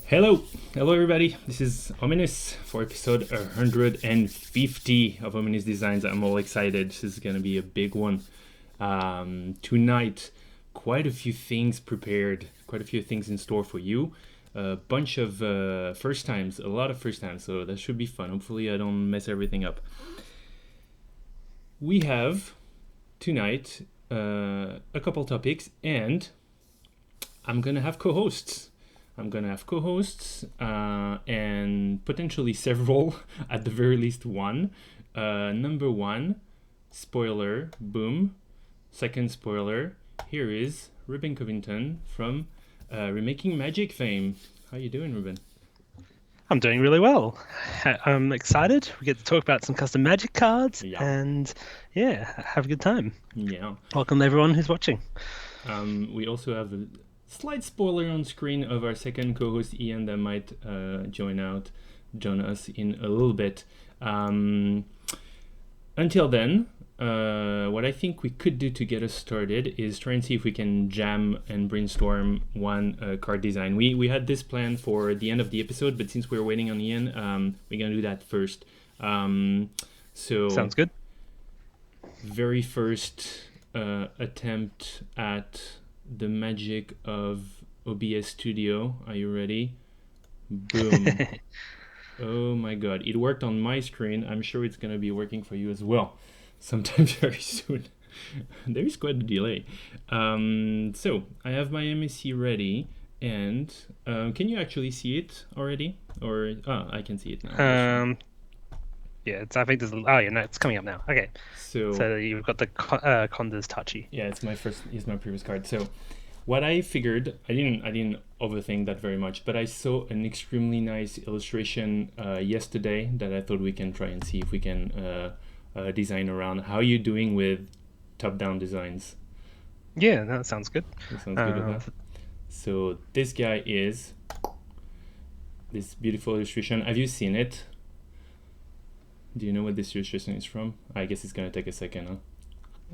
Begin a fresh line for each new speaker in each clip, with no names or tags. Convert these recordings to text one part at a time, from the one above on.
Hello everybody. This is Ominous for episode 150 of Ominous Designs. I'm all excited. This is gonna be a big one. Tonight, quite a few things prepared, quite a few things in store for you. A bunch of first times, a lot of first times, so that should be fun. Hopefully I don't mess everything up. We have tonight a couple topics, and I'm gonna have co-hosts. And potentially several, at the very least one. Number one, spoiler, boom. Second spoiler, here is Ruben Covington from Remaking Magic fame. How you doing, Ruben?
I'm doing really well. I'm excited. We get to talk about some custom Magic cards and have a good time.
Yeah.
Welcome everyone who's watching.
We also have a slight spoiler on screen of our second co-host Ian that might join us in a little bit. Until then, what I think we could do to get us started is try and see if we can jam and brainstorm one card design. We had this plan for the end of the episode, but since we're waiting on Ian, we're gonna do that first. So
sounds good.
Very first attempt at the magic of OBS Studio. Are you ready? Boom. Oh my god, it worked on my screen. I'm sure it's gonna be working for you as well sometime very soon. There is quite a delay. So I have my MSC ready, and can you actually see it already? Or I can see it now.
Yeah, I think there's. Oh yeah, no, it's coming up now. Okay. So you've got the Condas Touchy.
Yeah, it's my previous card. So what I figured, I didn't overthink that very much, but I saw an extremely nice illustration yesterday that I thought we can try and see if we can design around. How are you doing with top-down designs?
Yeah, that sounds good.
That sounds good with that. So this guy is this beautiful illustration. Have you seen it? Do you know what this illustration is from? I guess it's gonna take a second, huh?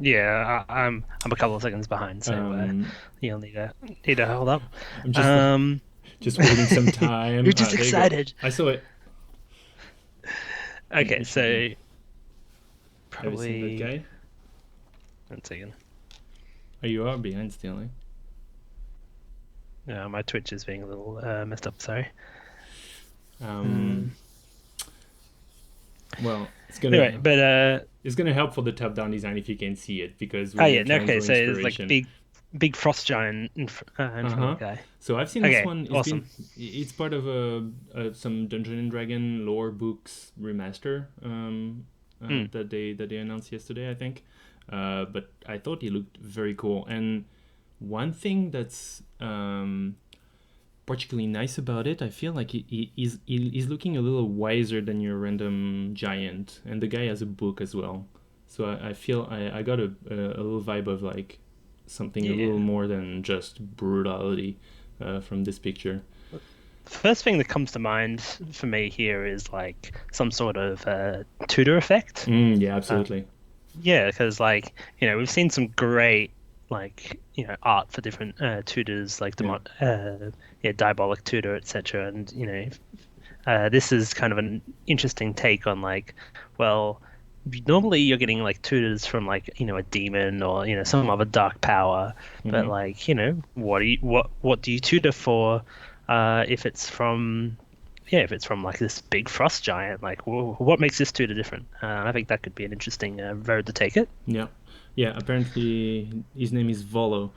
Yeah, I'm a couple of seconds behind, so you'll need to hold up.
I'm just waiting some time.
You're just excited.
I saw it.
Okay, so
probably. Have you seen that guy?
1 second.
Oh, you are behind still, eh?
Yeah, my Twitch is being a little messed up. Sorry.
Well, it's gonna.
Anyway, but
it's gonna help for the top-down design if you can see it, because.
Okay. So it's like big frost giant in front of the guy.
So I've seen this one.
Awesome.
It's part of some Dungeon and Dragon lore books remaster that they announced yesterday, I think. But I thought it looked very cool. And one thing that's particularly nice about it, I feel like he's looking a little wiser than your random giant, and the guy has a book as well. So I feel I got a little vibe of like something a little more than just brutality from this picture.
The first thing that comes to mind for me here is like some sort of tutor effect.
Yeah, absolutely.
Yeah, because we've seen some great art for different tutors, like diabolic tutor, etc. And this is kind of an interesting take on normally you're getting tutors from a demon or some other dark power, but what do you tutor for if it's from this big frost giant? What makes this tutor different? I think that could be an interesting road to take it.
Yeah, apparently his name is Volo.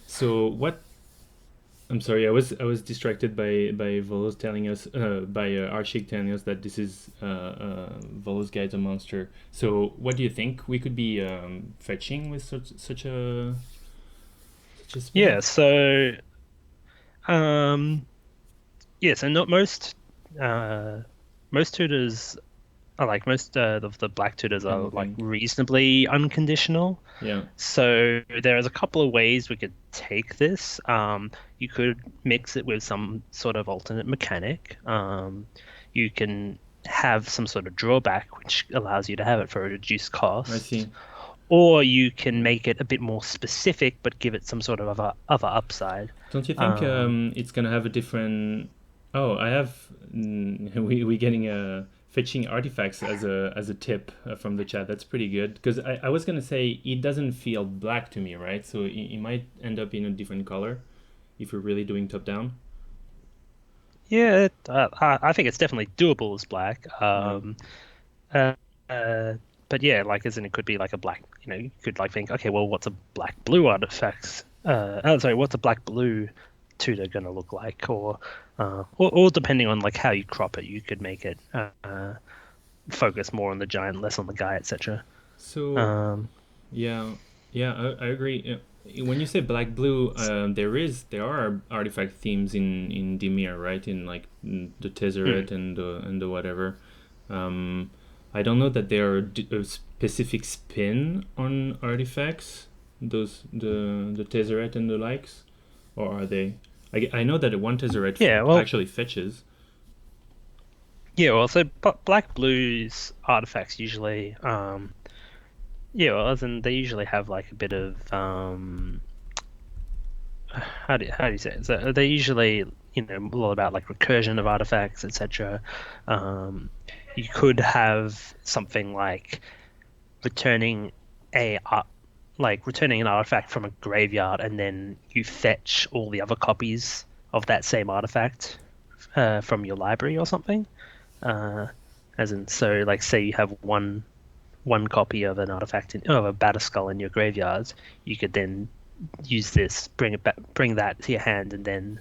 So what? I'm sorry, I was distracted by Volo's telling us, by Archik telling us that this is Volo's Guide to Monster. So what do you think we could be fetching with such a spell?
Yeah, so so not most tutors are most of the black tutors are reasonably unconditional.
Yeah.
So there's a couple of ways we could take this. You could mix it with some sort of alternate mechanic. You can have some sort of drawback, which allows you to have it for a reduced cost.
I see.
or you can make it a bit more specific, but give it some sort of other upside.
Don't you think
Um,
it's gonna have a different? Oh, I have. We getting fetching artifacts as a tip from the chat. That's pretty good because I was gonna say it doesn't feel black to me, right? So it might end up in a different color if we're really doing top down.
yeah, I think it's definitely doable as black.
Yeah.
Uh, uh, but yeah, like as in it could be like a black, you could like think, okay, well, what's a black blue artifacts? Oh, sorry, what's a black blue tutor gonna look like? Or depending on like how you crop it, you could make it focus more on the giant, less on the guy, etc.
So
Um,
yeah, yeah, I agree. When you say black blue, there are artifact themes in Dimir, right? In like the Tezzeret
hmm.
and the whatever. Um, I don't know that there are a specific spin on artifacts, those the Tezzeret and the likes, or are they? I know that one Tezzeret
Yeah, well,
actually fetches.
so black blues artifacts usually, yeah, well, as in they usually have like a bit of how do you say it? So they usually, a lot about like recursion of artifacts, etc. Um, you could have something like returning a returning an artifact from a graveyard, and then you fetch all the other copies of that same artifact from your library or something. Uh, as in, so like say you have one copy of an artifact of a Batterskull in your graveyard, you could then use this, bring it back, bring that to your hand, and then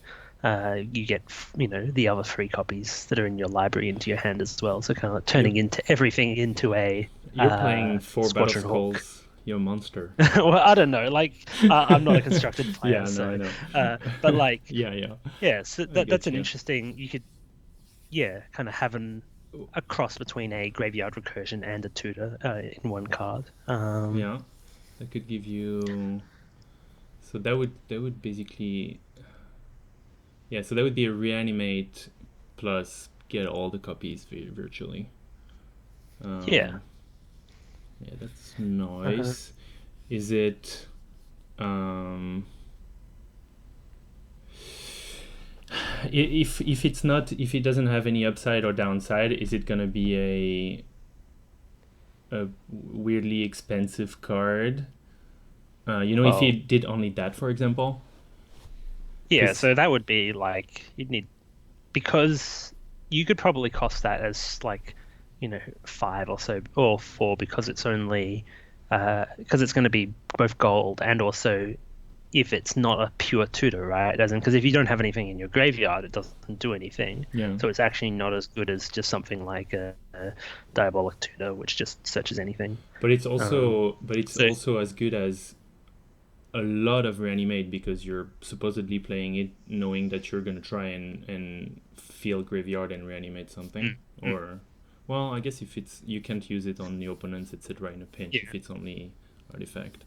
you get the other three copies that are in your library into your hand as well. So kind of like
You're
turning into everything into a
you're playing four battle
Squadron Hawk.
skulls. You're a monster.
Well, I don't know. Like I'm not a constructed player,
Yeah, no, I
so
know.
but like
Yeah, yeah,
yeah, so
I
that's
get
an
you.
interesting. You could kind of have a cross between a graveyard recursion and a tutor in one card.
Yeah, that could give you. So that would basically, yeah. So that would be a reanimate plus get all the copies virtually.
Yeah.
Um, yeah, that's
Uh,
nice. Is it? Um, if it's not, if it doesn't have any upside or downside, is it gonna be a weirdly expensive card? If
well,
it did only that, for example,
yeah,
because
so that would be like you'd need because you could probably cost that as like, five or so or four because it's only because it's going to be both gold and also if it's not a pure tutor, right? As in, because if you don't have anything in your graveyard, it doesn't do anything.
yeah,
So it's actually not as good as just something like a diabolic tutor, which just searches anything.
but it's
So
also as good as a lot of reanimate because you're supposedly playing it knowing that you're gonna try and feel graveyard and reanimate something.
mm, mm,
Or well, I guess if it's you can't use it on the opponents, etc. in a pinch if
yeah.
it's only artifact.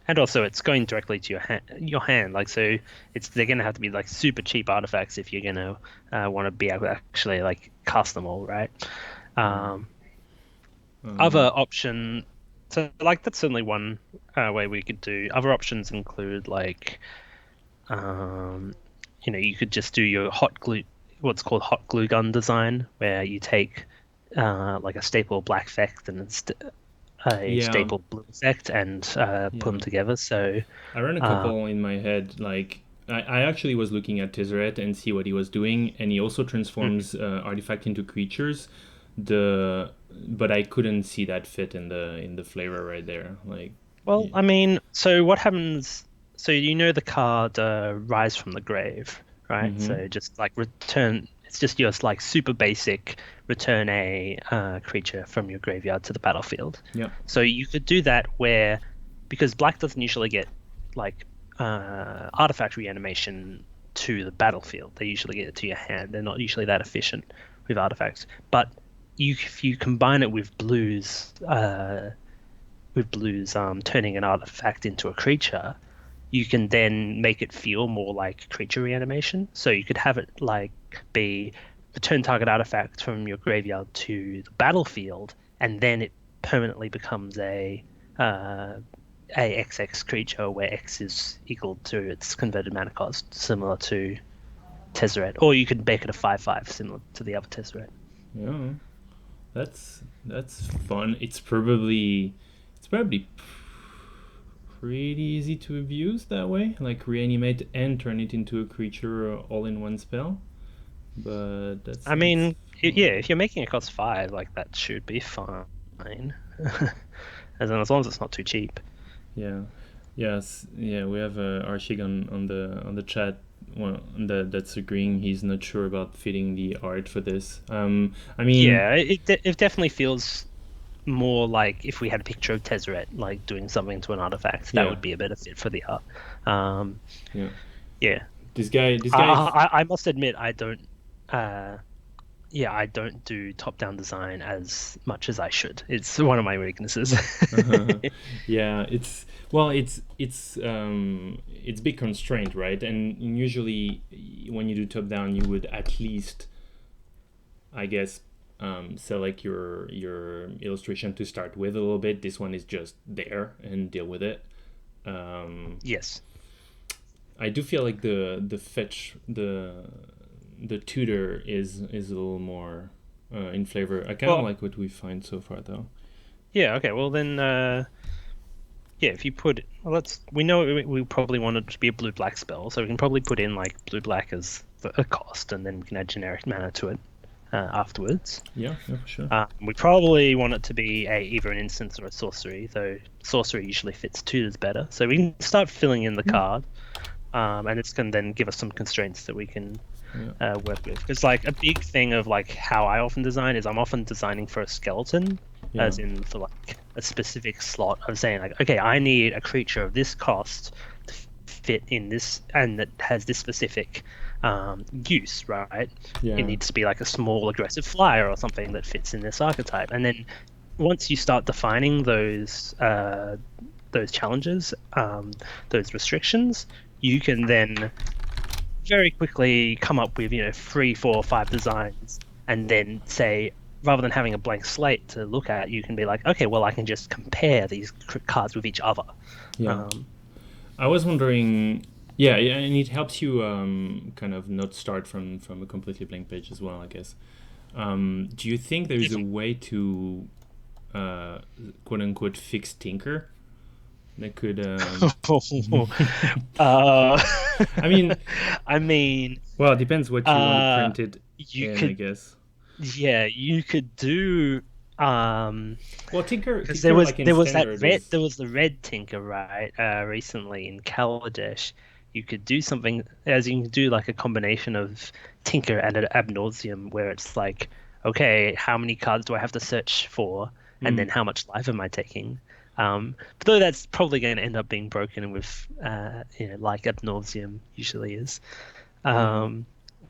And also, it's going directly to your hand. Like, so they're gonna have to be like super cheap artifacts if you're gonna want to be able to actually like cast them all, right?
Yeah.
Um, Other
um
option, so like that's certainly one way we could do. Other options include like, um, you could just do your hot glue, what's called hot glue gun design, where you take like a staple black effect and a
yeah,
staple blue effect and put
yeah,
them together. So.
I ran a
Uh,
couple in my head. Like I actually was looking at Tezzeret and see what he was doing, and he also
mhm.
transforms artifact into creatures. The But I couldn't see that fit in the flavor right there. Like,
Well,
yeah.
I mean, so what happens? So the card Rise from the Grave, right?
Mm-hmm.
So just like return, it's just like super basic return a creature from your graveyard to the battlefield.
Yeah.
So you could do that where, because black doesn't usually get like artifact reanimation to the battlefield. They usually get it to your hand. They're not usually that efficient with artifacts. But if you combine it with blues turning an artifact into a creature, you can then make it feel more like creature reanimation. So you could have it like be return target artifact from your graveyard to the battlefield, and then it permanently becomes uh, a XX creature where X is equal to its converted mana cost, similar to Tezzeret, or you could make it a 5/5, similar to the other Tezzeret.
Yeah, that's fun. It's probably pretty easy to abuse that way, like reanimate and turn it into a creature all in one spell. But that
I
sounds
mean, yeah,
fun.
if you're making it cost 5, like that should be fine. As long as it's not too cheap.
Yeah, yes, yeah. We have Arshig on the chat. Well, that's agreeing. He's not sure about fitting the art for this. I mean,
Yeah, it definitely feels more like if we had a picture of Tezzeret like doing something to an artifact, that
yeah,
would be a better fit for the art. Um,
yeah.
yeah,
This guy.
I must admit I don't. Uh, yeah, I don't do top-down design as much as I should. It's one of my weaknesses.
Yeah, it's big constraint, right? And usually when you do top down, you would at least, I guess, select your illustration to start with a little bit. This one is just there and deal with it. Um,
Yes.
I do feel like the fetch the tutor is a little more in flavor. I kind of
Well,
like what we find so far, though.
yeah. Okay. Well, then, yeah. If you put, well, we know we probably want it to be a blue-black spell, so we can probably put in like blue-black as a cost, and then we can add generic mana to it afterwards.
Yeah, yeah, for sure.
We probably want it to be either an instance or a sorcery, though sorcery usually fits tutors better. So we can start filling in the
Hmm.
card, and it's going to then give us some constraints that we can
Yeah.
work with. Because like a big thing of like how I often design is I'm often designing for a skeleton,
Yeah.
as in for like a specific slot. I'm saying like, okay, I need a creature of this cost to fit in this, and that has this specific use, right? It
Yeah.
needs to be like a small aggressive flyer or something that fits in this archetype. And then once you start defining those challenges, those restrictions, you can then very quickly come up with 3, 4, 5 designs, and then say, rather than having a blank slate to look at, you can be like, okay, well, I can just compare these cards with each other.
Yeah.
Um,
I was wondering. Yeah, yeah, and it helps you kind of not start from a completely blank page as well, I guess. Do you think there is a
if
way to uh, quote unquote fix Tinker that could?
uh,
I mean,
I mean,
well, it depends what you want to
uh,
print it
you
in, I
could,
guess.
yeah, you could do,
Well, Tinker,
because
Tinker, like in standard, is
there was the red Tinker, right? Recently in Kaladesh, you could do something as you can do like a combination of Tinker and an Ab Nauseam, where it's like, okay, how many cards do I have to search for, and then
mm,
how much life am I taking? But though that's probably going to end up being broken with, like Ab Nauseam usually is.
yeah,
Um,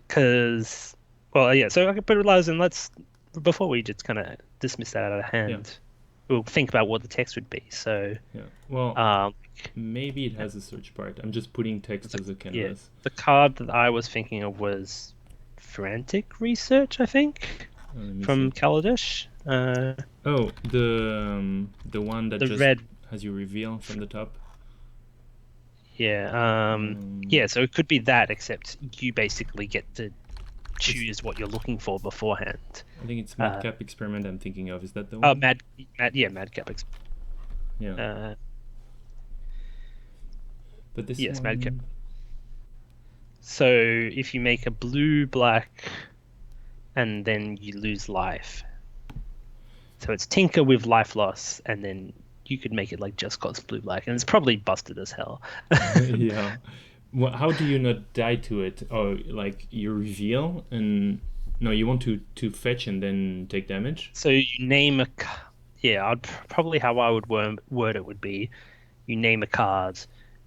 because, well, yeah. So, but Lazen, let's before we just kind of dismiss that out of
yeah,
hand, we'll think about what the text would be. So,
yeah. Well,
um,
maybe it has a search part. I'm just putting text
the,
as a
yeah,
canvas.
the card that I was thinking of was Frantic Research, I think,
Let me see.
from Kaladesh.
Oh, the one that
The
just
red,
has you reveal from the top.
yeah,
Um,
yeah. So it could be that, except you basically get to choose what you're looking for beforehand.
I think it's
Uh,
Madcap Experiment I'm thinking of. Is that the one?
Madcap.
Yeah.
Uh,
But this
yes, Madcap.
one.
So if you make a blue black and then you lose life. So it's Tinker with life loss, and then you could make it like just cost blue black, and it's probably busted as hell.
Yeah. Well, how do you not die to it? Oh, like you reveal and no, you want to fetch and then take damage.
So you name yeah, I'd probably how I would word it would be you name a card,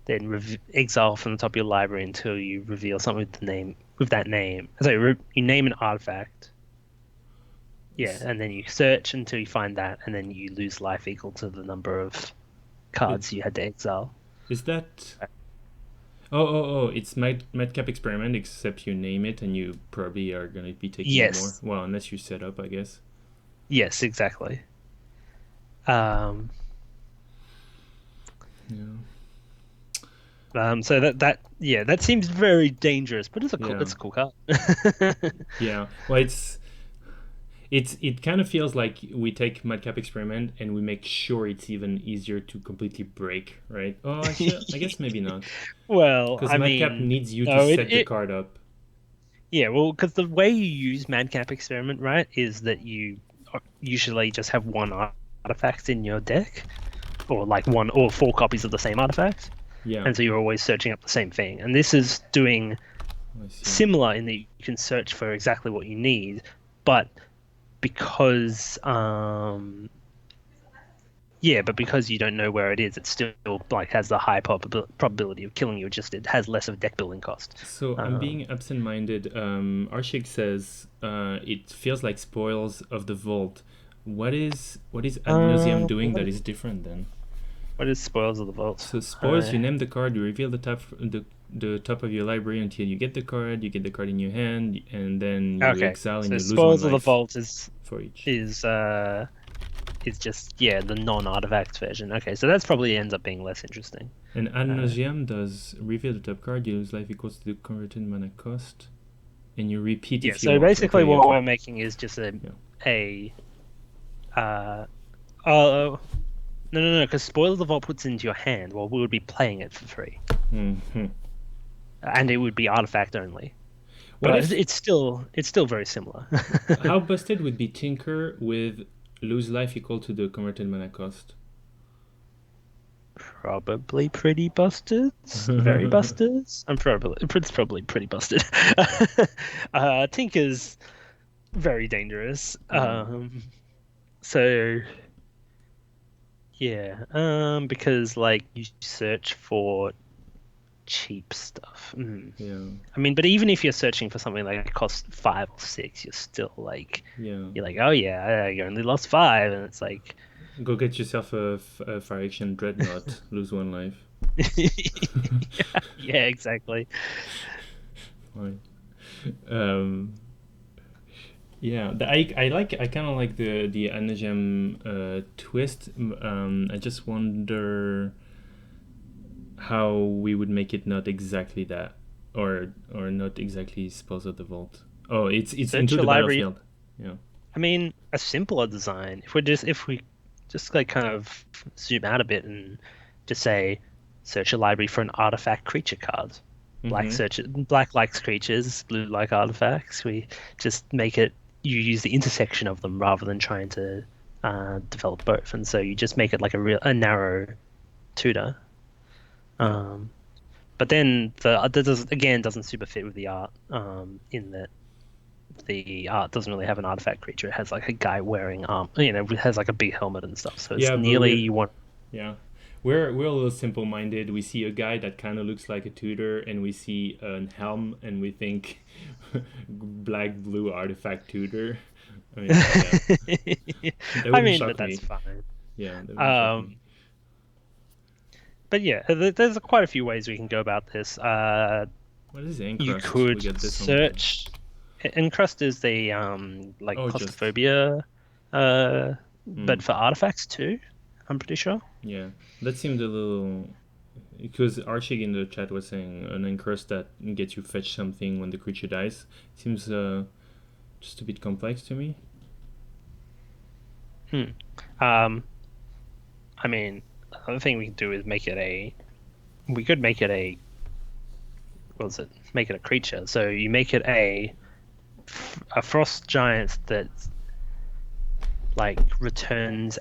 then exile from the top of your library until you reveal something with the name with that name. So you name an artifact. Yeah,
S-
and then you search until you find that, and then you lose life equal to the number of
i-
cards you had to exile.
Is that? Oh! It's Madcap Experiment, except you name it and you probably are gonna be taking more.
Yes,
Well, unless you set up, I guess.
yes, exactly. Um,
Yeah.
So that seems very dangerous, but
Yeah.
it's a cool card.
Yeah. Well, it kind of feels like we take Madcap Experiment and we make sure it's even easier to completely break, right? Oh, actually, I guess maybe not,
Well,
because
I
Madcap
mean,
needs you to
no,
set the card up.
yeah, well, because the way you use Madcap Experiment, right, is that you usually just have one artifact in your deck, or like one or four copies of the same artifact,
Yeah,
and so you're always searching up the same thing. And this is doing
I see.
similar in that you can search for exactly what you need, but because yeah, but because you don't know where it is, it still like has the high probability of killing you. Just it has less of a deck building cost.
So I'm
Um,
being absent-minded. Arshik says it feels like spoils of the vault. What is Ad Nauseam doing that
what,
is different then?
what is Spoils of the Vault?
So spoils, you name the card, you reveal the top of your library until you get the card. You get the card in your hand, and then you
Okay,
exile and
so
you lose one
Spoils of the
life
Vault
for each.
is just the non-artifact version. Okay, so that's probably ends up being less interesting.
And Ad Nauseam does reveal the top card. You lose life equals to the converted mana cost, and you repeat
Yeah,
if you
so
want.
basically
Okay,
what
okay.
we're making is just
Yeah.
a uh oh no, because Spoil of the Vault puts it into your hand while we would be playing it for free,
Hmm.
and it would be artifact only.
What
But
if
it's still very similar.
how busted would be Tinker with lose life equal to the converted mana cost?
Probably pretty busted. Very busted. It's probably pretty busted. Tinker's very dangerous.
Yeah,
So yeah, because like you search for cheap stuff.
yeah,
I mean, but even if you're searching for something like costs 5 or 6, you're still like,
yeah.
you're like, oh yeah, you only lost 5, and it's like,
Go get yourself a Fire Action Dreadnought. Lose one life.
yeah, exactly.
Fine. Um, yeah, I kind of like the Anajam twist. I just wonder how we would make it not exactly that, or not exactly Spoils of the Vault. Oh, it's
Search
into
your
the
library.
battlefield. Yeah.
I mean, a simpler design. If we just like kind of zoom out a bit and just say, search your library for an artifact creature card.
Mm-hmm.
Black likes creatures, blue like artifacts. We just make it. You use the intersection of them rather than trying to develop both, and so you just make it like a narrow tutor.
Yeah.
But then that doesn't super fit with the art. In that the art doesn't really have an artifact creature. It has like a guy wearing it has like a big helmet and stuff. So it's
Yeah, but
nearly
we're
you want.
yeah, we're a little simple-minded. We see a guy that kind of looks like a tutor, and we see an helm, and we think black blue artifact tutor. I mean, yeah, that
I
wouldn't
mean, but
shock
that's
me.
fine.
Yeah, that wouldn't shock me.
Um, but yeah, there's quite a few ways we can go about this.
What is
You
Encrust? We
could
got this on the.
search. Encrust is the like
Oh, just
claustrophobia, uh,
hmm.
but for artifacts too. I'm pretty sure.
Yeah, that seemed a little because Archie in the chat was saying an Encrust that gets you fetch something when the creature dies. Seems just a bit complex to me.
Hmm. Um, I mean, another thing we can do is make it a. We could make it a. What was it? Make it a creature. So you make it a frost giant that like returns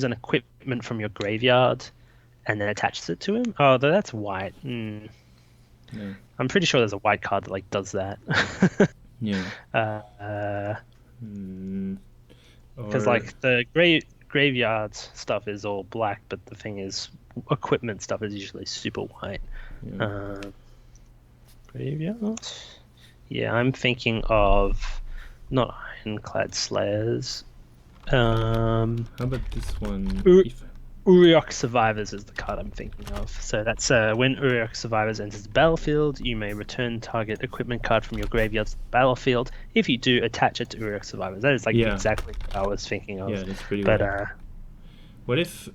an equipment from your graveyard and then attaches it to him. Oh, that's white.
Yeah,
I'm pretty sure there's a white card that like does that.
yeah.
uh,
Hmm.
because
Or
like the graveyard stuff is all black, but the thing is, equipment stuff is usually super white.
yeah.
Uh, Graveyard. Yeah, I'm thinking of not Ironclad Slayers.
How about this one?
Ur-
If
Uriok Survivors is the card I'm thinking of. So that's when Uriok Survivors enters the battlefield, you may return target equipment card from your graveyard to the battlefield. If you do, attach it to Uriok Survivors. That is like
yeah,
exactly what I was thinking of.
yeah, that's pretty
But
good. what if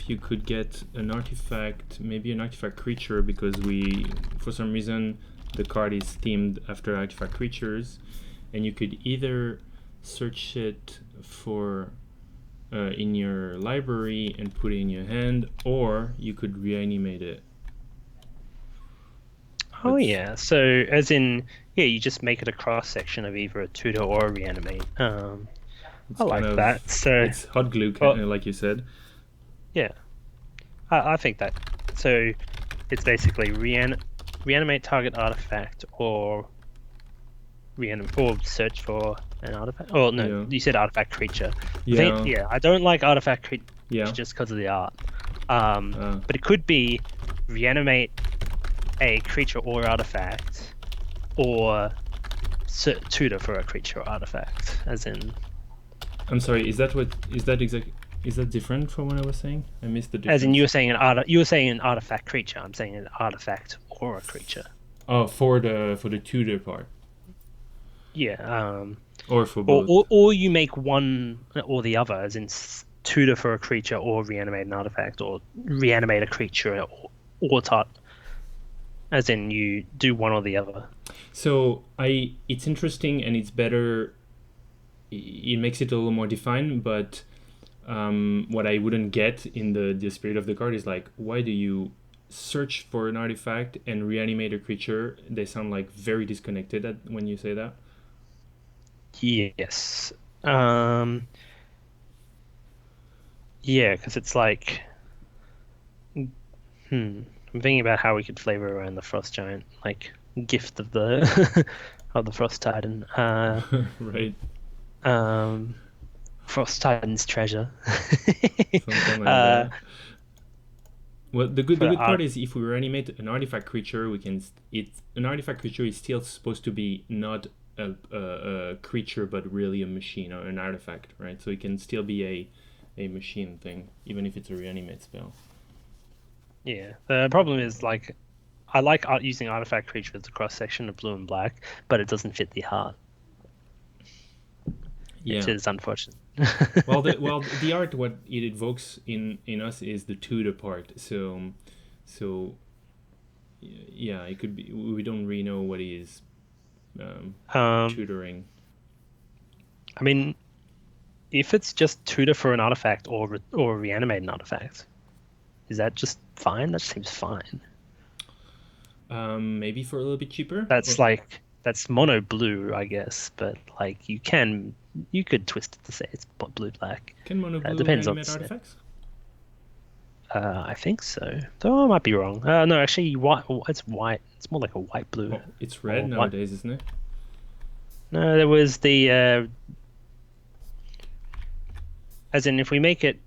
you could get an artifact, maybe an artifact creature, because we, for some reason, the card is themed after artifact creatures, and you could either search it for in your library and put it in your hand, or you could reanimate it.
Oh yeah, so as in, yeah, you just make it a cross section of either a tutor or a reanimate.
It's
I like that. So
it's hot glue, like you said.
yeah, I think that. So it's basically reanimate target artifact or search for an artifact. Oh no,
Yeah.
you said artifact creature.
Yeah.
I don't like artifact creature
Yeah.
just because of the art. But it could be reanimate a creature or artifact, or tutor for a creature or artifact, as in.
I'm sorry. Is that different from what I was saying? I missed the difference.
As in, you were saying an artifact creature. I'm saying an artifact or a creature.
Oh, for the tutor part.
Yeah.
Or for both.
Or you make one or the other, as in tutor for a creature or reanimate an artifact, or reanimate a creature or as in you do one or the other.
So it's interesting and it's better. It makes it a little more defined, but what I wouldn't get in the spirit of the card is like, why do you search for an artifact and reanimate a creature? They sound like very disconnected when you say that.
Yes. Yeah, because it's like, I'm thinking about how we could flavor around the Frost Giant, like gift of the of the Frost Titan.
Right.
Frost Titan's treasure.
Something like that. Well, the good part is if we reanimate an artifact creature, an artifact creature is still supposed to be not a creature, but really a machine or an artifact, right? So it can still be a machine thing, even if it's a reanimate spell.
Yeah, the problem is, like, I like using artifact creature as a cross section of blue and black, but it doesn't fit the art. Yeah. Which is unfortunate.
well, the art, what it evokes in us is the tutor part. So yeah, it could be. We don't really know what he is tutoring.
I mean, if it's just tutor for an artifact or reanimate an artifact, is that just fine? That seems fine.
Maybe for a little bit cheaper.
That's mono blue, I guess, but like you could twist it to say it's blue black.
Can mono blue reanimate artifacts?
I think so. Though I might be wrong. No, actually, white. It's white. It's more like a white blue.
Oh, it's red nowadays, isn't it?
No, there was the. As in, if we make it,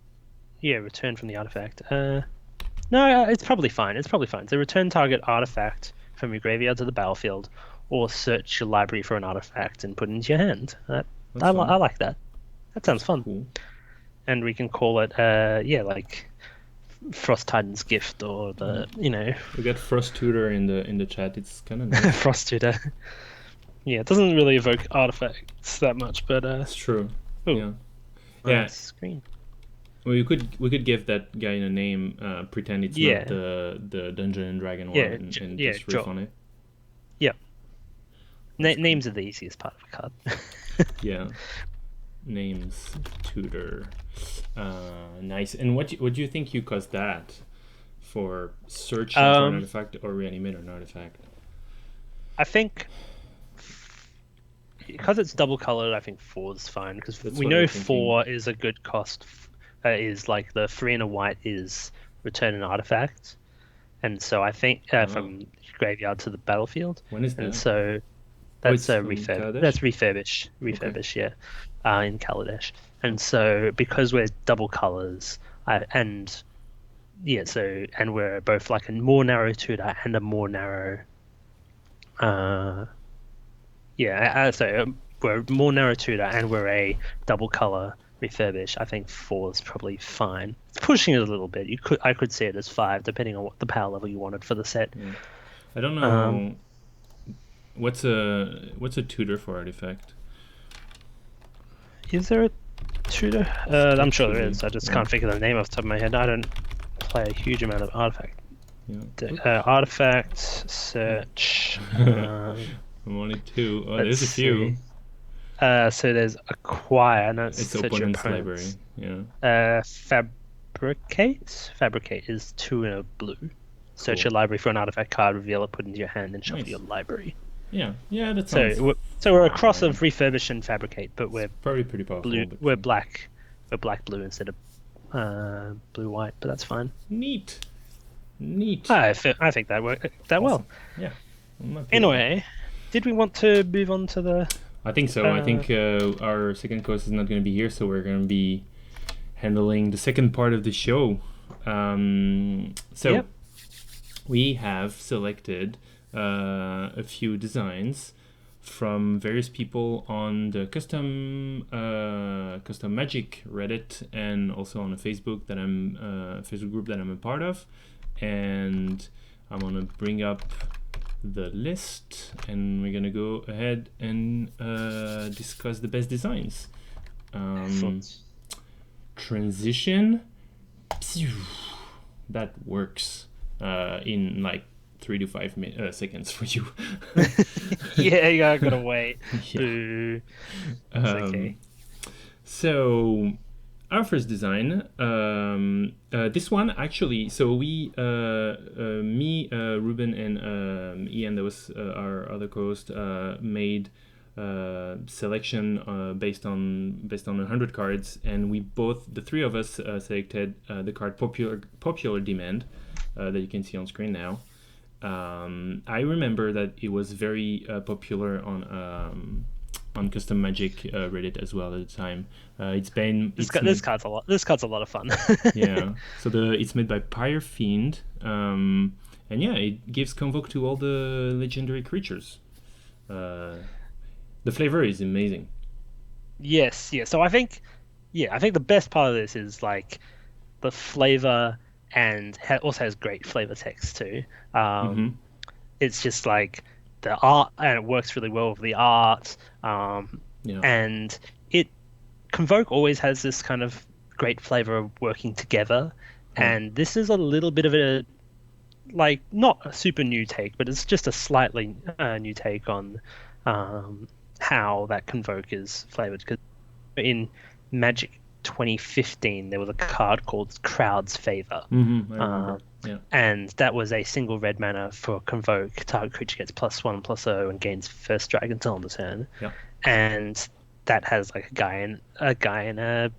return from the artifact. No, it's probably fine. It's probably fine. So return target artifact from your graveyard to the battlefield, or search your library for an artifact and put it into your hand. I like that. That sounds fun.
Cool.
And we can call it, like Frost Titan's gift, or
We got Frost Tutor in the chat. It's kind of nice.
Frost Tutor. Yeah, it doesn't really evoke artifacts that much, but
it's true.
Ooh,
yeah.
Screen.
Well, we could give that guy a name. Pretend it's not the Dungeon and Dragon one, and just riff on it.
Yeah. Names are the easiest part of a card.
Yeah. Names, tutor, nice. And what do you think you cost that for searching for an artifact or reanimate an artifact?
I think because it's double colored, I think 4 is fine, because we know 4 is a good cost. Is like the 3 and a white is return an artifact, and so I think from graveyard to the battlefield.
When is that?
And so that's refurbish. That's refurbish, okay. Yeah, in Kaladesh. And so because we're double colors, and we're both like a more narrow tutor and a more narrow. So we're more narrow tutor and we're a double color refurbish. I think 4 is probably fine. It's pushing it a little bit. I could see it as 5, depending on what the power level you wanted for the set.
Yeah. I don't know. What's a tutor for artifact?
Is there Tutor? I'm sure there
Structurally,
is. I just
yeah,
can't think of the name off the top of my head. I don't play a huge amount of Artifact.
yeah.
Artifact search.
I'm only two. Oh,
Let's
there's a few.
see. So there's acquire, and that's
It's
search your
opponent's
opponents.
library. Yeah,
Fabricate. Fabricate is 2 in a blue. Search
cool.
your library for an artifact card, reveal it, put it into your hand, and shuffle your
Nice.
library.
Yeah, yeah. That
So
sounds
we're a cross
fine.
of refurbish and fabricate, but
It's
we're
probably pretty powerful,
blue.
but
We're black. We're black blue instead of blue white, but that's fine.
neat, neat.
I think that worked that
Awesome.
well.
Yeah. I'm not good.
Anyway, did we want to move on to the?
I think so. I think our second host is not going to be here, so we're going to be handling the second part of the show.
Yep.
We have selected a few designs from various people on the custom magic Reddit, and also on a Facebook Facebook group that I'm a part of, and I'm gonna bring up the list, and we're gonna go ahead and discuss the best designs. Transition, that works in like 3 to 5 seconds for you.
Yeah, you gotta wait.
Yeah.
Boo. It's okay.
So our first design, this one actually. So we, me, Ruben, and Ian, that was our other co-host, made selection based on 100 cards, and we both, the three of us, selected the card popular demand that you can see on screen now. I remember that it was very popular on Custom Magic Reddit as well at the time. This
card's a lot. This card's a lot of fun.
Yeah. So it's made by Pyre Fiend, and yeah, it gives Convoke to all the legendary creatures. The flavor is amazing.
Yes. So I think the best part of this is like the flavor, and also has great flavor text too. It's just like the art, and it works really well with the art.
Yeah.
And Convoke always has this kind of great flavor of working together, and this is a little bit of a, like, not a super new take, but it's just a slightly new take on how that Convoke is flavored. Because in Magic 2015, there was a card called Crowd's Favor.
I remember. Yeah.
And that was a single red mana for Convoke. Target creature gets +1/+0 and gains first drag until on the turn.
Yeah.
And that has like a guy in a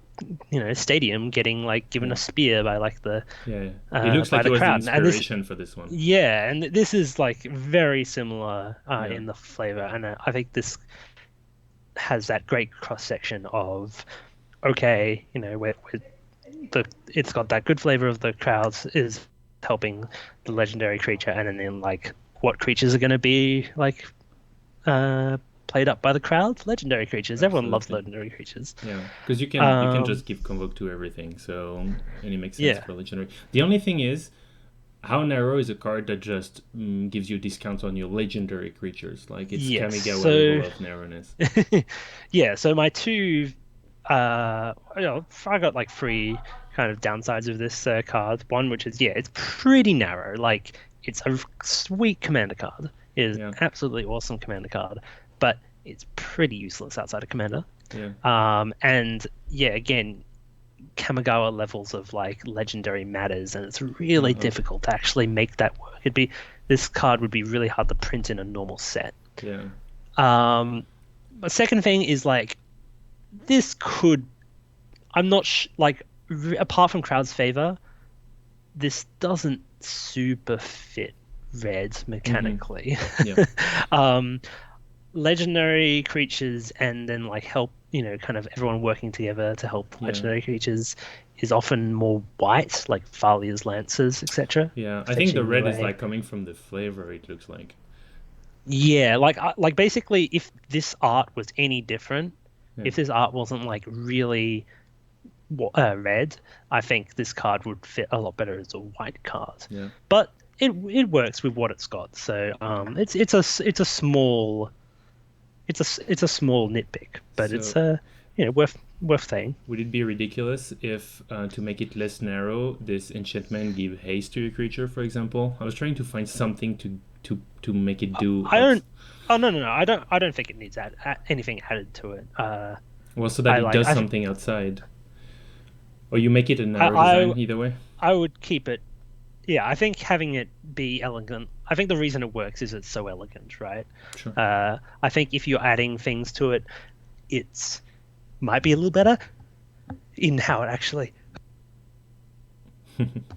stadium getting like given a spear by like the
it looks like it was
crowd.
the inspiration for this one.
Yeah, and this is like very similar in the flavor, and I think this has that great cross section of it's got that good flavor of the crowds is helping the legendary creature, and then like what creatures are going to be like played up by the crowd? Legendary creatures. Absolutely. Everyone loves legendary creatures.
Yeah, because you can just give Convoke to everything, so, and it makes sense for legendary. The only thing is, how narrow is a card that just gives you discounts on your legendary creatures? Like, it's Kamigawa level of narrowness.
Yeah, so my two, I got like 3 kind of downsides of this card. One, which is, it's pretty narrow. Like, it's a sweet commander card. It is an absolutely awesome commander card, but it's pretty useless outside of commander. And again, Kamigawa levels of like legendary matters, and it's really difficult to actually make that work. This card would be really hard to print in a normal set. The second thing is like, this could, I'm not apart from Crowd's Favor, this doesn't super fit red mechanically. Legendary creatures, and then like help, kind of everyone working together to help legendary creatures is often more white, like Thalia's Lancers, etc.
I think the red is like coming from the flavor, it looks like.
Like basically, if this art was any different, if this art wasn't like really red, I think this card would fit a lot better as a white card. But it works with what it's got. So it's a small nitpick, but it's worth worth saying.
Would it be ridiculous if, to make it less narrow, this enchantment give haste to your creature, for example? I was trying to find something to make it do
I
what's
don't. Oh no, I don't think it needs anything added to it.
well, so that
I
it
like
does something outside, or you make it a narrow
I
design either way.
I would keep it. Yeah, I think having it be elegant. I think the reason it works is it's so elegant, right?
Sure.
I think if you're adding things to it, it's might be a little better in how it actually.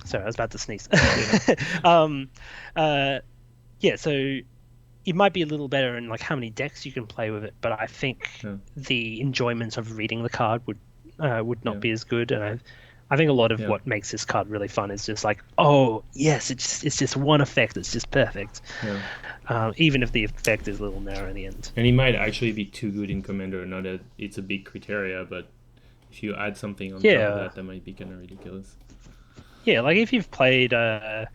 Sorry, I was about to sneeze.
Yeah.
um, uh, yeah, so it might be a little better in like how many decks you can play with it, but I think
Yeah.
the enjoyment of reading the card would not
Yeah.
be as good. And I think a lot of
Yeah.
what makes this card really fun is just like, oh yes, it's just one effect. It's just perfect.
Yeah.
Even if the effect is a little narrow in the end.
And it might actually be too good in Commander. Not that it's a big criteria, but if you add something on top of
Yeah,
that, that might be kind of ridiculous.
yeah. Like if you've played, yeah,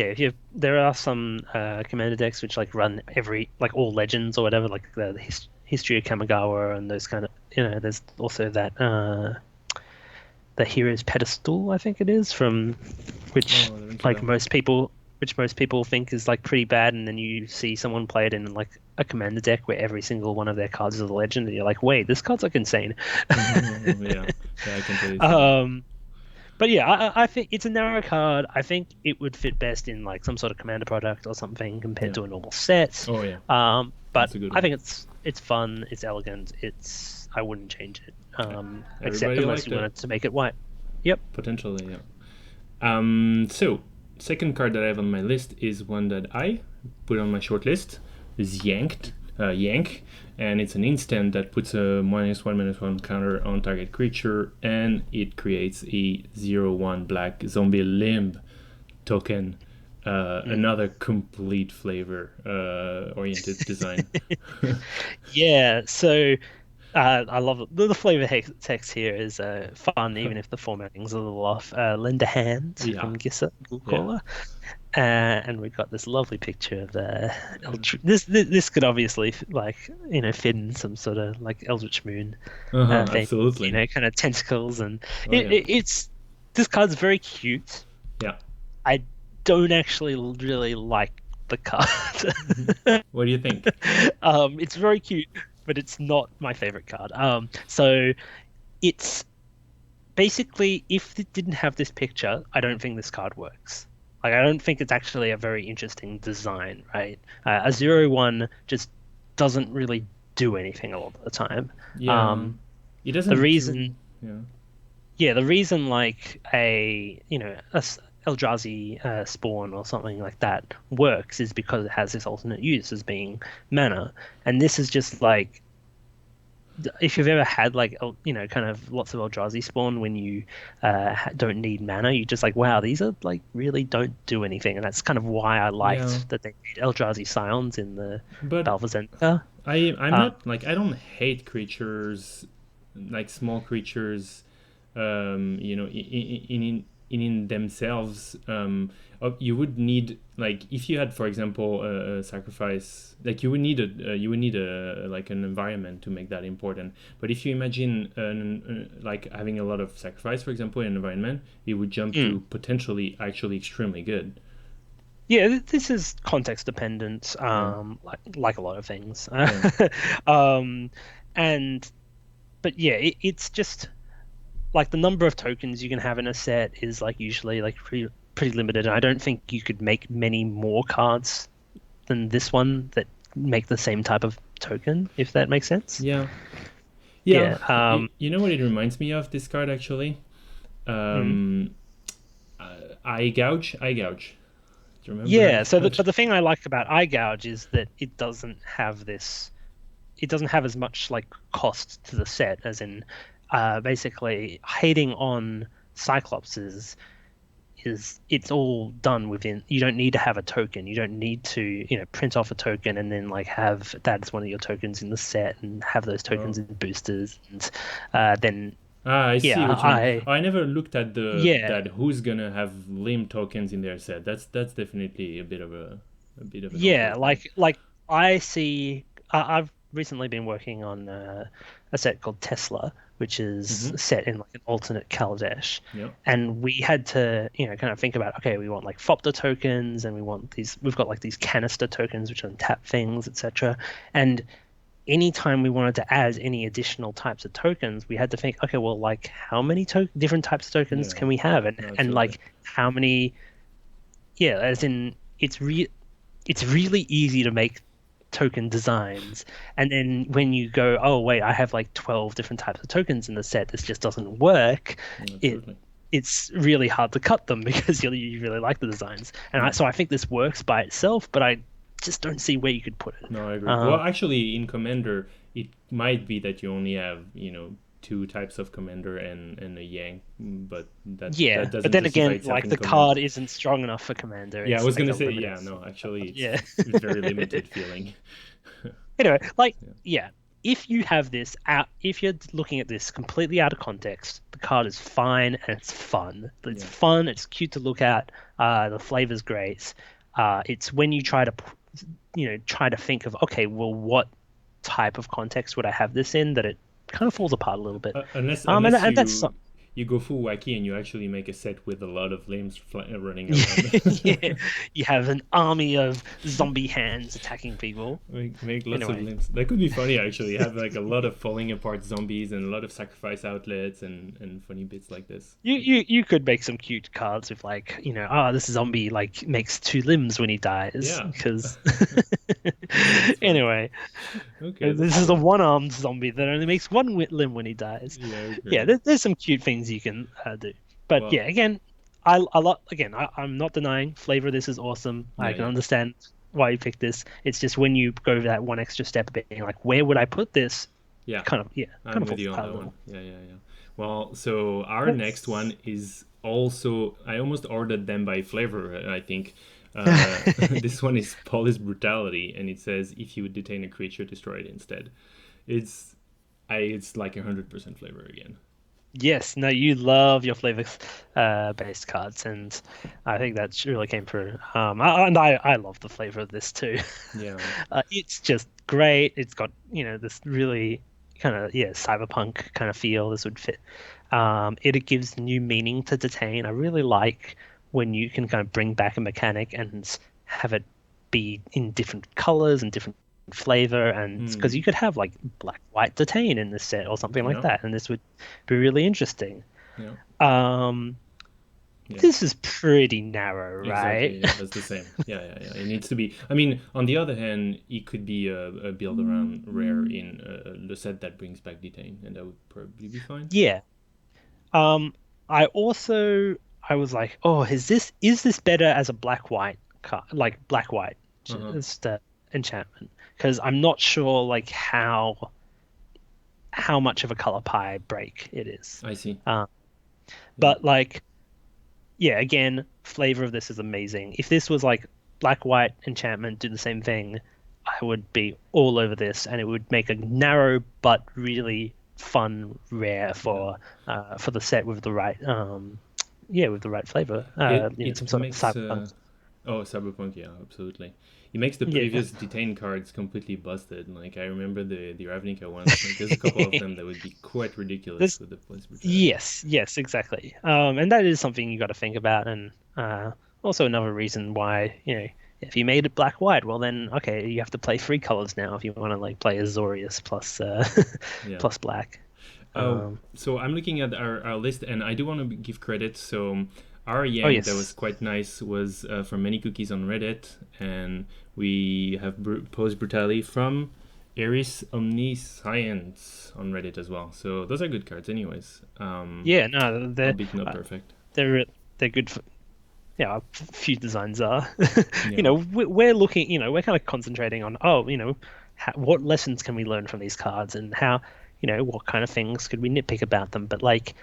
if you there are some commander decks which like run every like all legends or whatever, like the history of Kamigawa and those kind of. There's also that the hero's pedestal, I think it is, from which
Oh, that rings a
like
bell.
most people think is like pretty bad, and then you see someone play it in like a commander deck where every single one of their cards is a legend, and you're like, wait, this card's like insane.
Yeah. Yeah, I can totally see that.
um, but yeah, I think it's a narrow card. I think it would fit best in like some sort of commander product or something compared
Yeah.
to a normal set.
Oh yeah,
But
that's a good
I
one.
think it's fun, it's elegant, I wouldn't change it.
Yeah.
Except
Everybody
unless
liked
you
it.
wanted to make it white. Yep.
Potentially, yeah. So second card that I have on my list is one that I put on my short list. Is Yank, and it's an instant that puts a -1/-1 counter on target creature, and it creates a 0/1 black zombie limb token. Another complete flavor oriented design.
Yeah, so I love it. The flavor text here is fun, even if the formatting's a little off. Lend a hand
Yeah,
from Gissa
yeah.
Caller, and we've got this lovely picture of the this could obviously fit in some sort of like Eldritch Moon thing,
Absolutely.
kind of tentacles, and
Oh yeah,
it's this card's very cute.
yeah.
I don't actually really like the card.
What do you think?
It's very cute, but it's not my favorite card. So it's basically if it didn't have this picture, I don't think this card works. Like I don't think it's actually a very interesting design, right? A 0/1 just doesn't really do anything a lot of the time.
Yeah,
Um,
it
the
doesn't.
reason
Yeah.
Yeah, the reason like a Eldrazi spawn or something like that works is because it has this alternate use as being mana, and this is just like if you've ever had like kind of lots of Eldrazi spawn when you don't need mana, you just like wow, these are like really don't do anything, and that's kind of why I
Yeah,
liked that they made Eldrazi Scions in the
but
Balvazenta.
I'm
Uh,
not like I don't hate creatures, like small creatures, in themselves. You would need like if you had, for example, a sacrifice, like you would need a like an environment to make that important. But if you imagine like having a lot of sacrifice, for example, in an environment, it would jump
mm.
to potentially actually extremely good.
Yeah, this is context dependent,
Yeah,
like a lot of things.
yeah,
Um, and but yeah, it's just like the number of tokens you can have in a set is like usually like pretty limited, and I don't think you could make many more cards than this one that make the same type of token, if that makes sense.
yeah. Yeah,
Yeah.
you know what it reminds me of, this card actually?
Mm.
Um, Eye Gouge. Do you remember Eye
Yeah. So,
Gouge?
but the thing I like about eye gouge is that it doesn't have this. It doesn't have as much like cost to the set as in basically hating on Cyclopses is it's all done within you don't need to have a token, you don't need to print off a token and then like have that as one of your tokens in the set and have those tokens
Oh.
in boosters and then
I see
yeah
what you mean.
I
Oh, I never looked at the
yeah
that who's gonna have limb tokens in their set. That's definitely a bit of a
yeah
conflict there.
like I see I've recently been working on a set called Tesla, which is
Mm-hmm.
set in like an alternate Kaladesh.
Yeah.
And we had to, kind of think about, okay, we want like FOPTA tokens, and we've got like these canister tokens, which untap things, etc. And anytime we wanted to add any additional types of tokens, we had to think, okay, well, like how many different types of tokens
Yeah.
can we have,
No,
and
absolutely.
like how many, yeah, as in it's really easy to make token designs. And then when you go, oh wait, I have like 12 different types of tokens in the set, this just doesn't work.
No,
It
absolutely.
it's really hard to cut them because you really like the designs. And
Yeah.
so I think this works by itself, but I just don't see where you could put it.
No, I agree. Well,
Um,
actually, in Commander, it might be that you only have, two types of Commander and a Yang, but that
yeah, but
doesn't
then
justify
again,
itself
like
in
the
Command.
card isn't strong enough for Commander.
Yeah, I
It's
was
like
gonna
a
say,
limited
yeah, no, actually,
card. Yeah.
it's very limited feeling.
Anyway, like,
Yeah.
yeah, if you have this out, if you're looking at this completely out of context, the card is fine and it's fun. It's
Yeah.
fun. It's cute to look at. The flavor's great. It's when you try to, try to think of, okay, well, what type of context would I have this in, that it kind of falls apart a little bit.
Unless
And
unless
and that's
you go full wacky and you actually make a set with a lot of limbs running around.
yeah, you have an army of zombie hands attacking people.
Make lots of
Anyway.
limbs. That could be funny actually. Have like a lot of falling apart zombies and a lot of sacrifice outlets and funny bits like this.
You could make some cute cards with like, this zombie like makes two limbs when he dies
Yeah,
because
that's fun.
anyway,
Okay, that's
this is a
cool.
one-armed zombie that only makes one limb when he dies.
Yeah, I
Yeah,
agree.
there's some cute things you can do. But
Well,
yeah, again, I lot again, I'm not denying flavor of this is awesome. I
yeah,
can
yeah,
understand why you picked this. It's just when you go that one extra step of being like, where would I put this?
yeah.
Kind of, yeah, kind
I'm
of
with
falls
you on
apart a
that one.
little.
Yeah, yeah, yeah. Well, so our next
Let's
one is also I almost ordered them by flavor. I think this one is Police Brutality, and it says if you would detain a creature, destroy it instead. It's it's like 100% flavor again.
Yes, no, you love your flavor based cards, and I think that really came through. And I love the flavor of this too.
Yeah,
It's just great. It's got, this really kind of, yeah, cyberpunk kind of feel. This would fit. It gives new meaning to detain. I really like when you can kind of bring back a mechanic and have it be in different colors and different flavor, and because
mm,
you could have like black white detain in this set or something like
yeah,
that, and this would be really interesting.
yeah,
um
yeah.
this is pretty narrow, right?
Exactly. Yeah, that's the same. Yeah, yeah, yeah. It needs to be. I mean, on the other hand, it could be a build around rare in the set that brings back detain, and that would probably be fine.
Yeah. um I was like, oh, is this better as a black white card, like black white
Uh huh.
just enchantment, because I'm not sure like how much of a color pie break it is.
I see.
uh,
Yeah.
but like, yeah, again, flavor of this is amazing. If this was like black white enchantment, do the same thing, I would be all over this, and it would make a narrow but really fun rare
Yeah.
for the set with the right yeah, with the right flavor. Some
It
sort of
makes
cyberpunk.
oh, Cyberpunk, yeah, absolutely. It makes the
Yeah.
previous detain cards completely busted. Like I remember the Ravnica ones. Like there's a couple of them that would be quite ridiculous
There's
with the police brutality.
Yes, exactly. And that is something you got to think about, and also another reason why, if you made it black white, well then okay, you have to play three colors now if you want to like play Azorius plus
Yeah.
plus black. Um,
So I'm looking at our list, and I do want to give credit. So our
oh
Yang that was
yes,
quite nice was from Many Cookies on Reddit, and we have Pose Brutality from Eris Omniscience on Reddit as well. So those are good cards, anyways.
yeah, no,
Albeit not
uh,
perfect.
they're they're good for, yeah, a few designs are.
Yeah,
We're looking, we're kind of concentrating on, oh, what lessons can we learn from these cards, and how, what kind of things could we nitpick about them. But like,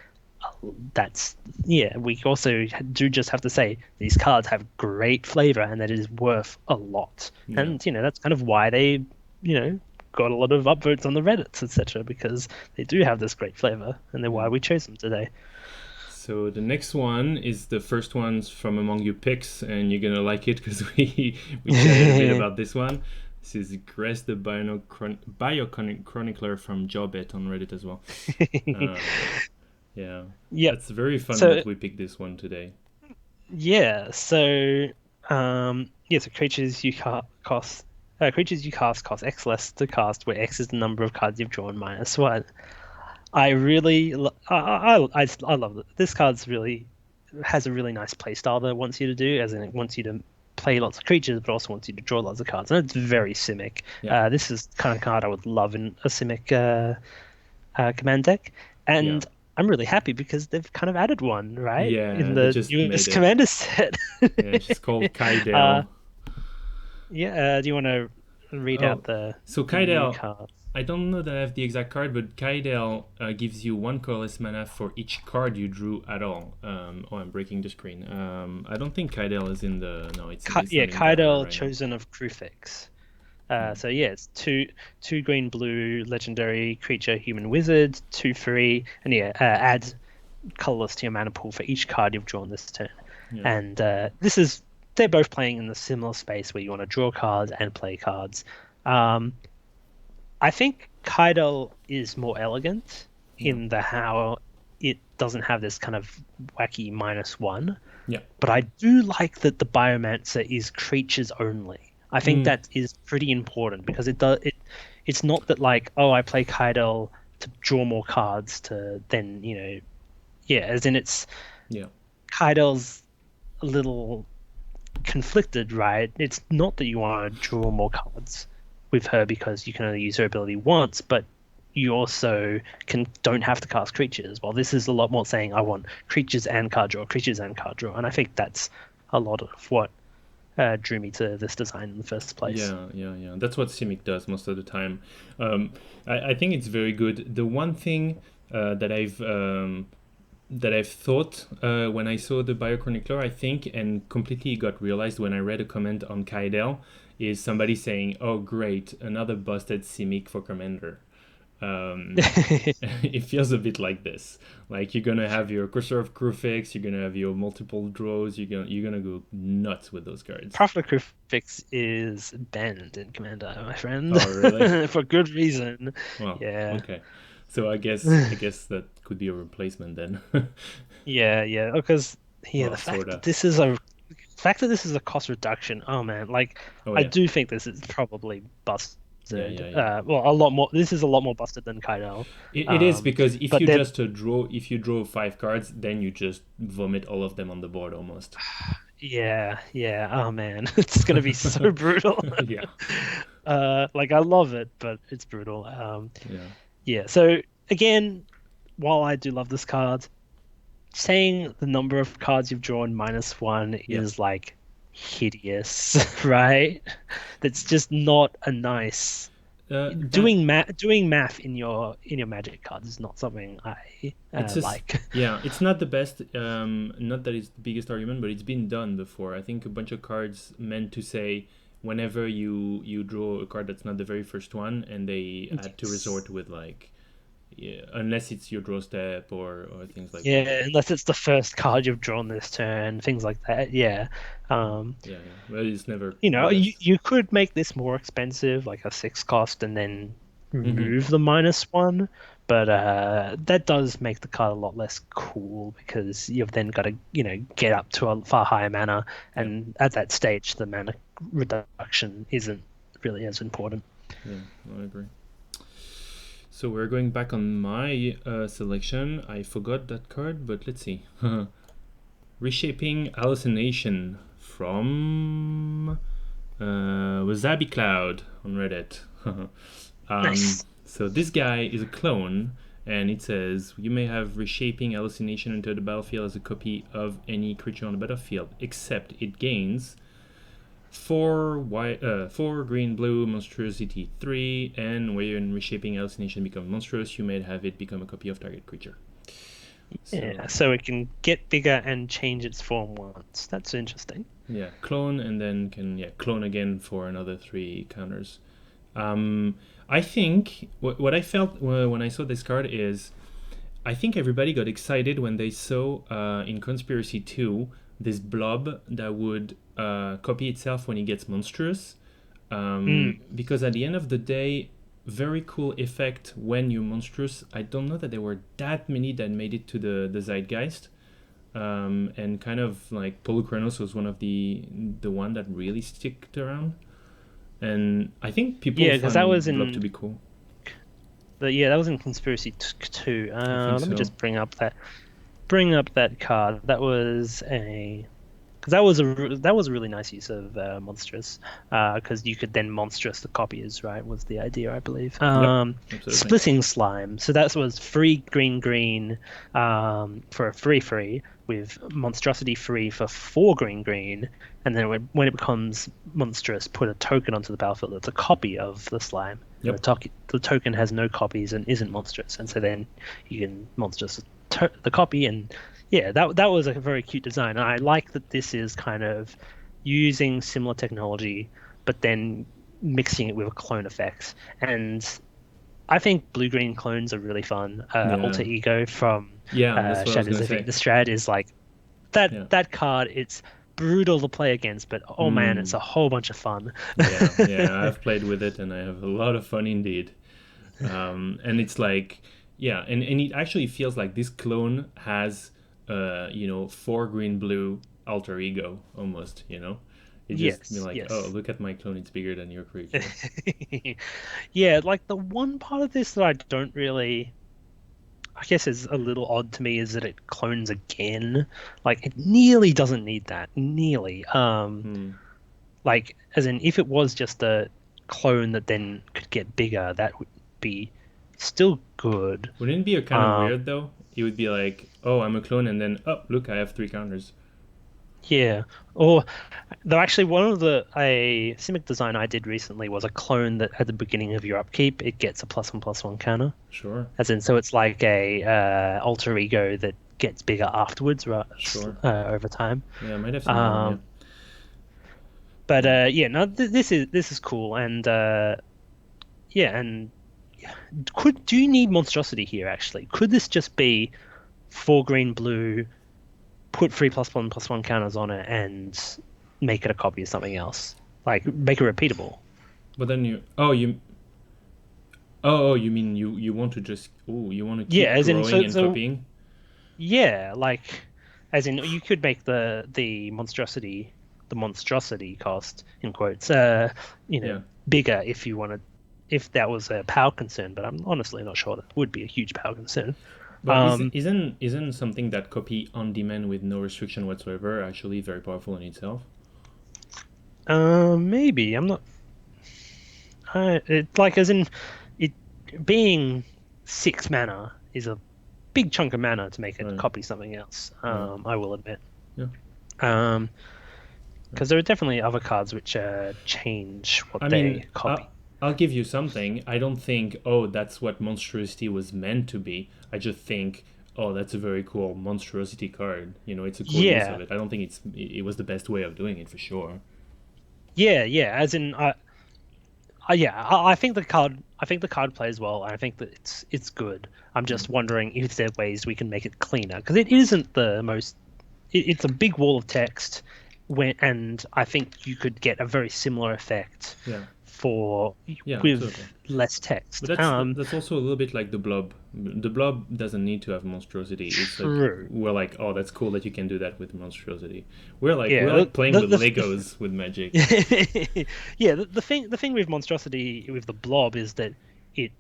that's, yeah, we also do just have to say these cards have great flavor and that it is worth a lot.
yeah,
And, that's kind of why they, got a lot of upvotes on the Reddits, etc., because they do have this great flavor, and they're
yeah.
why we chose them today.
So the next one is the first ones from among your picks, and you're gonna like it because we chatted a bit about this one. This is Grace the Bio Chronicler from Jobet on Reddit as well. Yeah,
Yep.
that's very fun
So
that we picked this one today.
yeah, so so creatures you cast cost X less to cast, where X is the number of cards you've drawn minus one. I really, I love it. This card's really has a really nice play style that it wants you to do, as in it wants you to play lots of creatures, but also wants you to draw lots of cards, and it's very Simic.
Yeah,
This is the kind of card I would love in a Simic command deck,
yeah,
and I'm really happy because they've kind of added one, right,
yeah.
in
They
the
just made
newest
it.
commander set.
Yeah, she's called
uh,
Kaidel.
yeah, do you want to read out
Oh,
the
so
new
Kaidel.
cards?
I don't know that I have the exact card, but Kaidel gives you one colorless mana for each card you drew at all. I'm breaking the screen. I don't think Kaidel is in the. No, it's
Yeah,
not in Banner
Kaidal,
right now.
Chosen of Krufix.
Yeah.
So yeah, it's two green blue legendary creature human wizard, 2/3, and yeah, add colorless to your mana pool for each card you've drawn this turn.
Yeah.
And they're both playing in the similar space where you want to draw cards and play cards. Um, I think Kaidal is more elegant
Yeah.
in the how it doesn't have this kind of wacky -1.
Yeah.
But I do like that the Biomancer is creatures only. I think
Mm,
that is pretty important because it's not that like, oh, I play Kaidal to draw more cards to then, yeah, as in it's
yeah.
Kaidal's a little conflicted, right? It's not that you want to draw more cards with her because you can only use her ability once, but you also don't have to cast creatures. Well, this is a lot more saying I want creatures and card draw, creatures and card draw, and I think that's a lot of what drew me to this design in the first place.
Yeah. That's what Simic does most of the time. I think it's very good. The one thing that I've thought when I saw the Biochronicler, I think, and completely got realized when I read a comment on Kaidel, is somebody saying, "Oh, great, another busted Simic for Commander." Um, it feels a bit like this. Like you're gonna have your Cursor of Crufix, you're gonna have your multiple draws, you're gonna go nuts with those cards.
Prophet of Crucifix is banned in Commander, my friend,
Oh, really?
for good reason.
Well,
Yeah.
okay. So I guess that could be a replacement then.
Yeah, because yeah,
Well, sorta.
the fact that this is a cost reduction. Oh man, like
Oh
I
yeah.
do think this is probably
Yeah,
busted.
yeah, yeah.
Well, a lot more. This is a lot more busted than Kaidal.
It is because
But then
if you draw 5 cards, then you just vomit all of them on the board almost.
yeah. Oh man, it's gonna be so brutal.
Yeah,
Like I love it, but it's brutal.
yeah,
Yeah. So again, while I do love this card, saying the number of cards you've drawn -1
yeah.
is like hideous, right? That's just not a nice
That
doing math in your magic cards is not something I
it's just
like.
yeah. It's not the best. Not that it's the biggest argument, but it's been done before. I think a bunch of cards meant to say whenever you draw a card that's not the very first one, and they had to
Yes.
resort with like yeah, unless it's your draw step or things like that.
Yeah, unless it's the first card you've drawn this turn, things like that. Yeah. Um,
Yeah. But it's never
you
the
know, you,
best.
you could make this more expensive, like a 6 cost, and then
Mm-hmm.
remove the -1. But that does make the card a lot less cool because you've then got to, get up to a far higher mana,
Yeah.
and at that stage, the mana reduction isn't really as important.
Yeah. I agree. So we're going back on my selection. I forgot that card, but let's see. Reshaping Hallucination from Wasabi Cloud on Reddit.
Nice.
So this guy is a clone, and it says you may have Reshaping Hallucination enter the battlefield as a copy of any creature on the battlefield, except it gains 4 green blue monstrosity 3, and when Reshaping Hallucination becomes monstrous, you may have it become a copy of target creature.
Yeah,
So
so it can get bigger and change its form once. That's interesting.
yeah, clone, and then can clone again for another 3 counters. I think what I felt when I saw this card is I think everybody got excited when they saw in Conspiracy 2 this blob that would copy itself when it gets monstrous.
Mm.
Because at the end of the day, very cool effect when you're monstrous. I don't know that there were that many that made it to the zeitgeist. And kind of like Polukranos was one of the one that really sticked around. And I think people
Yeah, because that was
find Blob to
in
be cool.
that was in Conspiracy 2.
I think
Let me
so.
just bring up that card. That was a because that was a really nice use of monstrous, because you could then monstrous the copiers, right? Was the idea, I believe.
Yep, absolutely.
Splitting slime. So that was free green green, for a free with monstrosity free for 4 green, and then when it becomes monstrous, put a token onto the battlefield that's a copy of the slime. And
Yep.
the token has no copies and isn't monstrous, and so then you can monstrous the copy, and yeah, that was a very cute design. And I like that this is kind of using similar technology, but then mixing it with clone effects. And I think blue-green clones are really fun.
Yeah.
Alter Ego from
Yeah, that's what I was
Shadows
gonna
of
say.
Innistrad is like that.
Yeah.
That card, it's brutal to play against, but oh man, it's
Hmm.
a whole bunch of fun.
Yeah, yeah. I've played with it and I have a lot of fun indeed. And it's like, yeah, and it actually feels like this clone has, four green blue alter ego almost. It just be
Yes,
like, oh,
yes.
look at my clone, it's bigger than your creature.
Yeah, like the one part of this that I don't really, I guess is a little odd to me is that it clones again. Like it nearly doesn't need that. Nearly.
Hmm.
Like as in if it was just a clone that then could get bigger, that would be still good.
Wouldn't it be a kind of
Um,
weird though? It would be like, oh, I'm a clone, and then, oh, look, I have three counters.
yeah. Or though actually one of the a Simic design I did recently was a clone that at the beginning of your upkeep it gets a +1/+1 counter.
Sure,
As in, so it's like a alter ego that gets bigger afterwards, right,
sure.
over time.
Yeah, I might have seen one. Yeah,
Um, but
yeah.
yeah, no, this is cool, and yeah, and could do you need monstrosity here? Actually, could this just be 4 green blue, put 3+1/+1 counters on it, and make it a copy of something else, like make it repeatable?
But then oh, you mean you want to just, oh, you want to
Yeah,
keep
as in,
growing
so
and
so
copying?
yeah, like as in you could make the monstrosity cost in quotes
Yeah.
bigger if you wanted, if that was a power concern, but I'm honestly not sure that would be a huge power concern.
But
Um
isn't something that copy on demand with no restriction whatsoever actually very powerful in itself?
maybe I'm not it like as in it being 6 mana is a big chunk of mana to make it
Right.
copy something else.
Right.
I will admit.
Yeah.
Um
Right.
because there are definitely other cards which change what
I mean,
they copy.
I'll give you something. I don't think, oh, that's what monstrosity was meant to be. I just think, oh, that's a very cool monstrosity card. It's a cool use of
Yeah,
it. I don't think it was the best way of doing it for sure.
yeah. As in, yeah, I think the card plays well. And I think that it's good. I'm
Hmm.
just wondering if there are ways we can make it cleaner because it isn't the most. It's a big wall of text, and I think you could get a very similar effect
Yeah.
for
Yeah,
with
absolutely.
less
But
text.
that's also a little bit like the blob. The blob doesn't need to have monstrosity. It's like
True.
we're like, oh, that's cool that you can do that with monstrosity. We're
Yeah.
like playing with Legos with magic.
Yeah. The thing with monstrosity with the blob is that it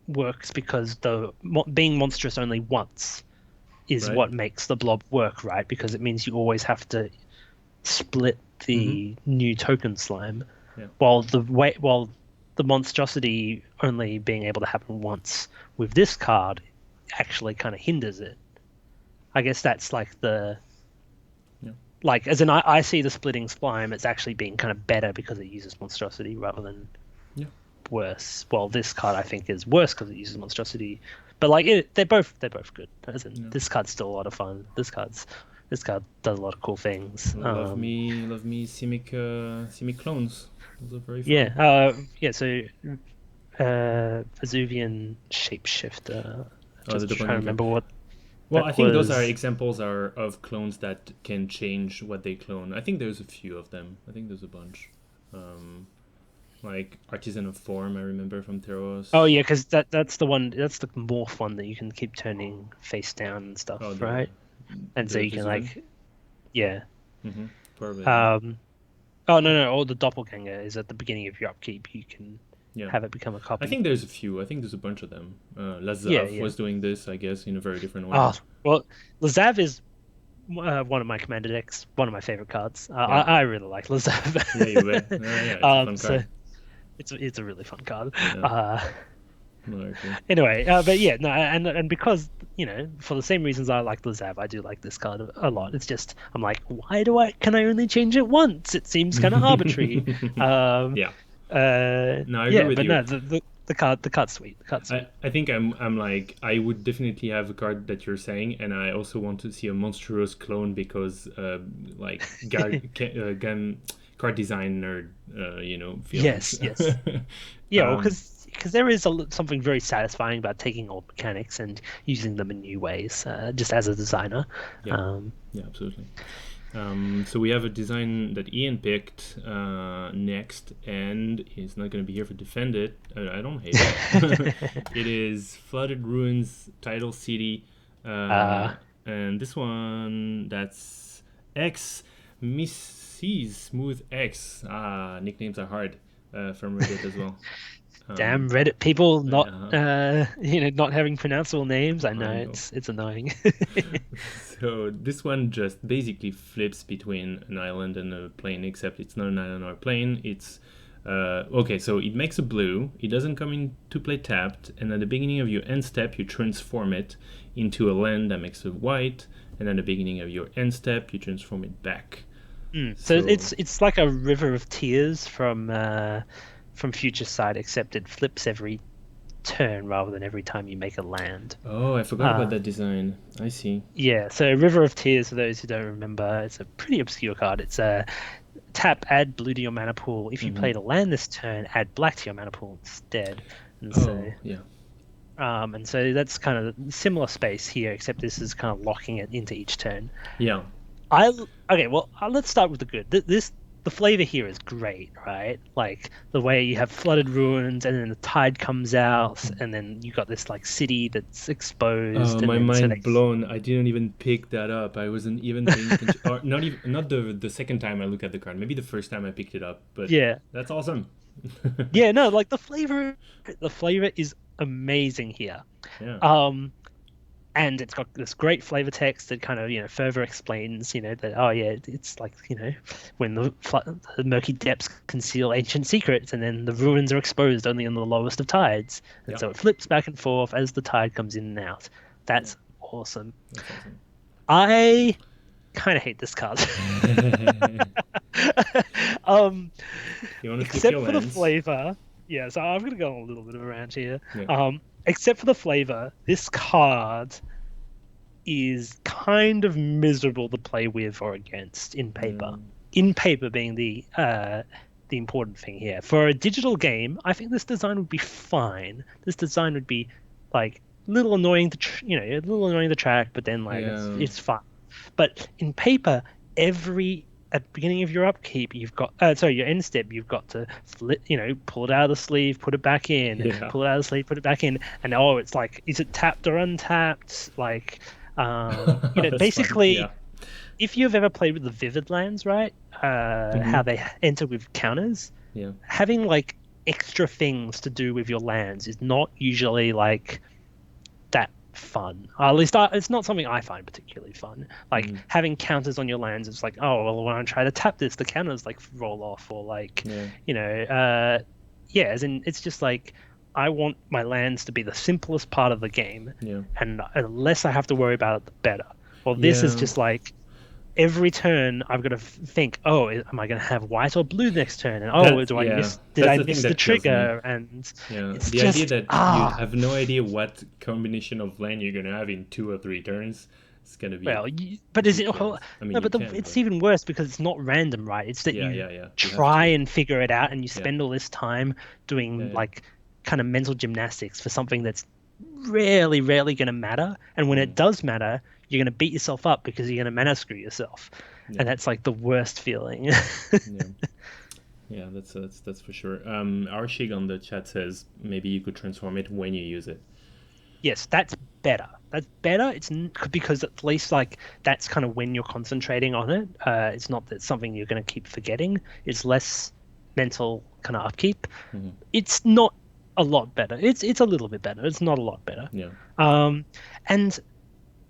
works because being monstrous only once is
Right?
what makes the blob work, right? Because it means you always have to split
Mm-hmm.
the new token slime,
Yeah.
while the monstrosity only being able to happen once with this card actually kind of hinders it. I guess that's like
Yeah.
as in I see the splitting slime, it's actually being kind of better because it uses monstrosity rather than
Yeah.
worse. Well, this card I think is worse because it uses monstrosity, but like they're both good. As in,
Yeah.
this card's still a lot of fun. This card does a lot of cool things.
Love me Simic clones. Those are very
Yeah,
fun.
yeah. So, Vesuvian shapeshifter.
Oh, the
Just trying to
doppelganger.
remember what
Well,
that
I think those are
was.
examples are of clones that can change what they clone. I think there's a few of them. I think there's a bunch. Um, like Artisan of Form. I remember from
Oh
Theros.
yeah, because that's the one. That's the morph one that you can keep turning face down and
Oh,
stuff,
the
right? And so
the
you can
Visitor.
like, yeah.
Mm-hmm. Probably, yeah.
Um. Oh no. Or the doppelganger is at the beginning of your upkeep. You can
Yeah.
have it become a
I
copy.
think there's a few. I think there's a bunch of them.
Yeah,
Lazav
yeah.
was doing this, I guess, in a very different way.
Oh well, Lazav is one of my commander decks. One of my favorite cards.
Yeah.
I really like
Yeah, you bet.
Lazav.
Yeah, it's a fun
So
card.
it's a really fun card.
Yeah. No, I agree.
Anyway, but yeah, no, and because for the same reasons I like Lazav, I do like this card a lot. It's just I'm like, why do I? Can I only change it once? It seems kind of arbitrary. Um,
Yeah. No, I agree
yeah,
with
but
you.
no, the card's sweet. The card's
I,
sweet.
I think I'm like I would definitely have a card that you're saying, and I also want to see a monstrous clone because like gun card design nerd feelings.
Yes, yes. Yeah, well,
um,
because there is something very satisfying about taking old mechanics and using them in new ways, just as a designer.
yeah,
Um,
yeah, absolutely. So we have a design that Ian picked next, and he's not going to be here to defend it. I don't hate it. It is Flooded Ruins, Tidal City,
uh,
and this one that's X Mrs. Smooth X. Nicknames are hard from Reddit as well.
Damn
Um,
Reddit people not
uh,
not having pronounceable names. I know
I know.
it's annoying.
So this one just basically flips between an island and a plane, except it's not an island or a plane. It's okay. So it makes a blue. It doesn't come into play tapped, and at the beginning of your end step, you transform it into a land that makes a white, and at the beginning of your end step, you transform it back.
So
So
it's like a river of tears from Future Sight, except it flips every turn rather than every time you make a land.
oh, I forgot about
Uh,
that design. I see.
yeah, so River of Tears, for those who don't remember, it's a pretty obscure card. It's a tap, add blue to your mana pool. If you
Mm-hmm.
played a land this turn, add black to your mana pool instead. And
Oh
so,
yeah.
that's kind of similar space here, except this is kind of locking it into each turn.
Yeah.
I okay, well, let's start with the good. The flavor here is great, right? Like the way you have flooded ruins, and then the tide comes out, and then you got this like city that's exposed, and
My
then so
mind
they
blown. I didn't even pick that up. I wasn't even paying attention. Or not the second time I look at the card. Maybe the first time I picked it up. But
yeah.
that's awesome.
Yeah, no, like the flavor is amazing here.
Yeah.
Um, and it's got this great flavor text that kind of, further explains, that oh yeah, it's like, when the murky depths conceal ancient secrets, and then the ruins are exposed only on the lowest of tides, and
Yeah.
so it flips back and forth as the tide comes in and out.
Yeah.
That's awesome.
That's awesome.
I kind of hate this card. um,
You want to flip
except
your
for the
lens?
flavor. Yeah, so I'm gonna go on a little bit of a rant here.
Yeah.
Except for the flavor, this card is kind of miserable to play with or against in paper.
Mm,
In paper being the important thing here. For a digital game, I think this design would be fine. This design would be like a little annoying a little annoying to track, but then like
yeah.
it's fun. But in paper, at the beginning of your upkeep, you've got your end step, you've got to pull it out of the sleeve, put it back in,
Yeah.
pull it out of the sleeve, put it back in, and it's like, is it tapped or untapped? Like,
That's fun.
basically,
Yeah.
if you've ever played with the vivid lands, right?
Mm-hmm.
How they enter with counters,
Yeah.
having like extra things to do with your lands is not usually like that fun. At least it's not something I find particularly fun. Like
Mm,
having counters on your lands, it's like, oh well, when I try to tap this, the counters like roll off, or like,
yeah.
yeah. As in, it's just like I want my lands to be the simplest part of the game,
Yeah.
and the less I have to worry about it, the better. Well, this is
Yeah.
just like every turn I've got to think, oh, am I going to have white or blue next turn? And oh,
Did
did I
the thing
miss the
that kills me.
trigger? And
Yeah.
it's
The
just
idea that you have no idea what combination of land you're gonna have in 2 or 3 turns. It's gonna be
well, but is it?
ridiculous. I mean,
No,
you
but
can,
it's
but
even worse because it's not random, right? It's that
yeah,
you
yeah, yeah. You have
try
to.
and figure it out, and you
Yeah.
spend all this time doing
Yeah.
like kind of mental gymnastics for something that's rarely, rarely going to matter. And when
Mm.
it does matter, you're going to beat yourself up because you're going to mana screw yourself,
Yeah.
and that's like the worst feeling.
Yeah. Yeah, that's for sure. Arshig on the chat says maybe you could transform it when you use it.
Yes, that's better. That's better. Because at least like that's kind of when you're concentrating on it. It's not that something you're going to keep forgetting. It's less mental kind of upkeep.
Hmm.
It's not a lot better. It's a little bit better. It's not a lot better.
Yeah,
Um, and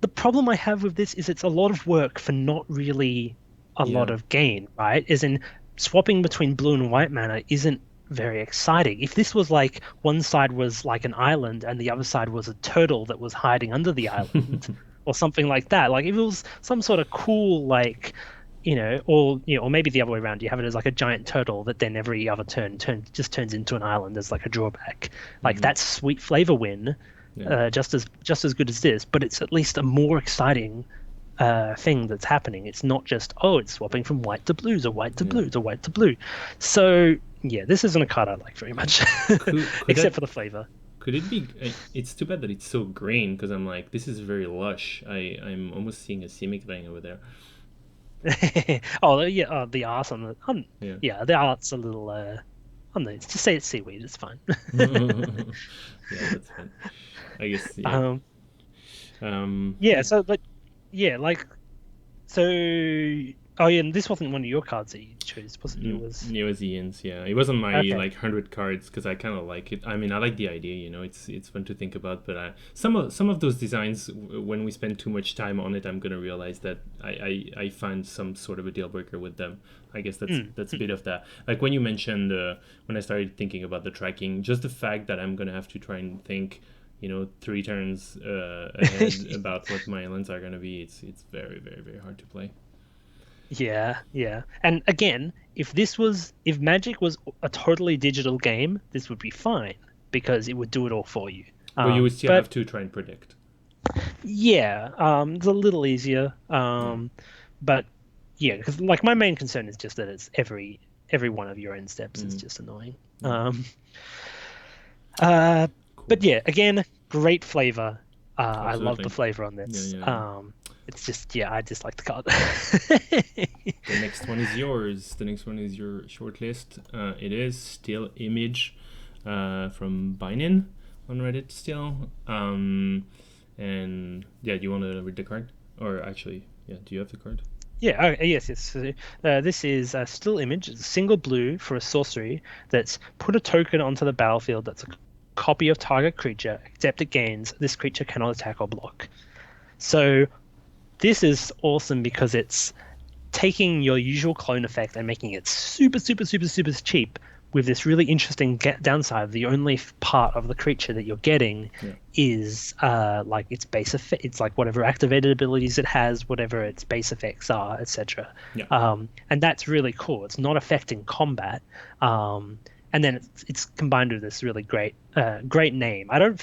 the problem I have with this is it's a lot of work for not really a lot
yeah,
of gain, right? As in swapping between blue and white mana isn't very exciting. If this was like one side was like an island and the other side was a turtle that was hiding under the island or something like that, like if it was some sort of cool like or maybe the other way around, you have it as like a giant turtle that then every other just turns into an island as like a drawback. Like
hmm,
that's sweet flavor win,
yeah,
just as good as this, but it's at least a more exciting thing that's happening. It's not just it's swapping from white to blues or white to
yeah.
blues or white to blue. So yeah, this isn't a card I like very much,
Could
except
that
for the flavor.
could it be? It's too bad that it's so green because I'm like this is very lush. I'm almost seeing a Simic thing over there.
Oh yeah, the art
Yeah.
yeah, the art's a little on the just say it's seaweed, it's fine.
Yeah, that's fine. I guess yeah.
Um, yeah,
Yeah.
so but yeah, like so. Oh yeah, and this wasn't one of your cards that you chose, was it? It was
It was Ian's, yeah. It wasn't my
okay.
like 100 cards because I kind of like it. I mean, I like the idea, it's fun to think about. But some of those designs, when we spend too much time on it, I'm gonna realize that I find some sort of a deal breaker with them. I guess
Mm,
that's a bit of that. Like when you mentioned when I started thinking about the tracking, just the fact that I'm gonna have to try and think, 3 turns ahead about what my islands are gonna be. It's very very very hard to play.
Yeah, yeah. And again, if Magic was a totally digital game, this would be fine because it would do it all for you.
But you would still
But
have to try and predict.
yeah, it's a little easier.
Yeah.
But yeah, because like my main concern is just that it's every one of your end steps is
Mm,
just annoying.
yeah.
Uh,
Cool.
but yeah, again, great flavor. I love the
Absolutely.
flavor on
Yeah,
this.
yeah, yeah.
It's just yeah, I just like the card.
The next one is yours. The next one is your short list. It is still image from Binin on Reddit still. And yeah, do you want to read the card? Or actually, yeah, do you have the card?
Yeah, yes, yes. So, this is a still image. It's a single blue for a sorcery that's put a token onto the battlefield that's a copy of target creature, except it gains this creature cannot attack or block. So this is awesome because it's taking your usual clone effect and making it super, super, super, super cheap with this really interesting downside. The only part of the creature that you're getting
Yeah.
is like its base effect. It's like whatever activated abilities it has, whatever its base effects are, etc.
Yeah.
And that's really cool. It's not affecting combat. And then it's combined with this really great name. I don't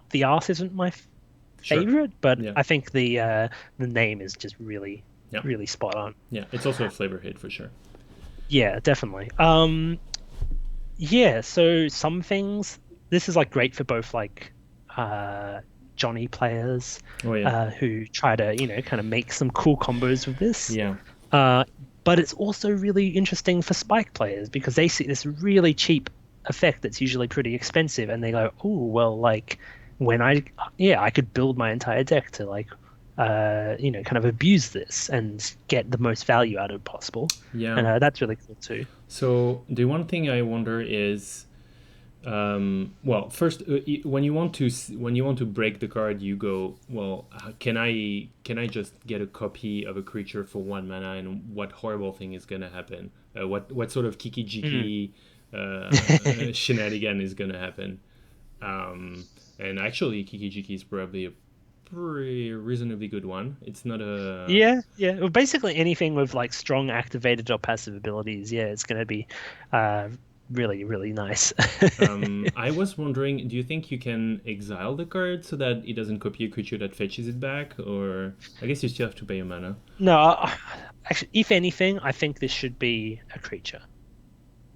the art isn't my
Sure.
favorite, but
Yeah.
I think the name is just really
Yeah.
really spot on.
Yeah. It's also a flavor hit for sure.
Yeah, definitely. Yeah, so some things this is like great for both like Johnny players
Oh yeah.
who try to, kind of make some cool combos with this.
Yeah.
Uh, but it's also really interesting for Spike players because they see this really cheap effect that's usually pretty expensive and they go, "Oh, well, like when I could build my entire deck to like kind of abuse this and get the most value out of it possible."
Yeah.
And that's really cool too.
So the one thing I wonder is, well, first, when you want to break the card, you go, well, can I just get a copy of a creature for 1 mana, and what horrible thing is gonna happen? What sort of kiki
Mm.
jiki shenanigan is gonna happen? And actually, kiki jiki is probably a pretty reasonably good one. It's not a
Yeah, yeah. Well, basically anything with like strong activated or passive abilities, yeah, it's going to be uh, really, really nice.
I was wondering, do you think you can exile the card so that it doesn't copy a creature that fetches it back? Or I guess you still have to pay a mana.
No, actually, if anything, I think this should be a creature.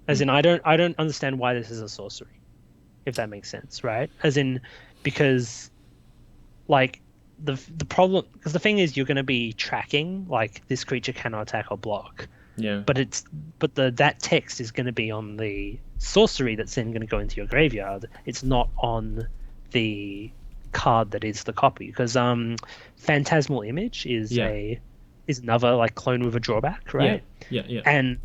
As
Hmm.
in, I don't understand why this is a sorcery, if that makes sense, right? As in, because like the problem, because the thing is, you're going to be tracking like this creature cannot attack or block.
Yeah.
but it's but the that text is going to be on the sorcery that's then going to go into your graveyard. It's not on the card that is the copy because Phantasmal Image
Yeah.
is another like clone with a drawback,
Yeah.
right?
Yeah. Yeah.
And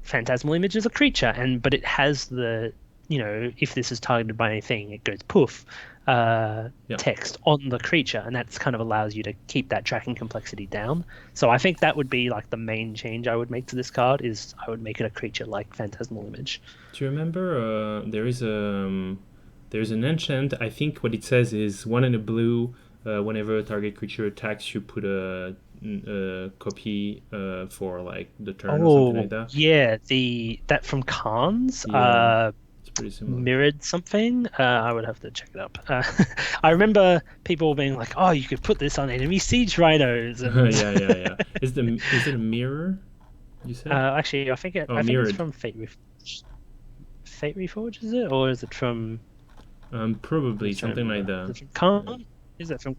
Phantasmal Image is a creature, and but it has the if this is targeted by anything, it goes poof
Yeah.
text on the creature, and that's kind of allows you to keep that tracking complexity down. So I think that would be like the main change I would make to this card is I would make it a creature like Phantasmal Image.
Do you remember? There's an enchant. I think what it says is one in a blue. Whenever a target creature attacks, you put a copy for like the turn or something
Oh
like that.
yeah, the that from Khan's
Yeah, it's pretty similar.
mirrored something. I would have to check it up. I remember people being like, "Oh, you could put this on enemy siege rhinos," and
Yeah, yeah, yeah. Is it a mirror? You said?
actually,
Oh,
I think it's
mirrored.
from Fate Reforged, is it, or is it from? I'm
Probably
trying to
something like
remember.
that.
Is it from
Yeah.
Khan? Is it from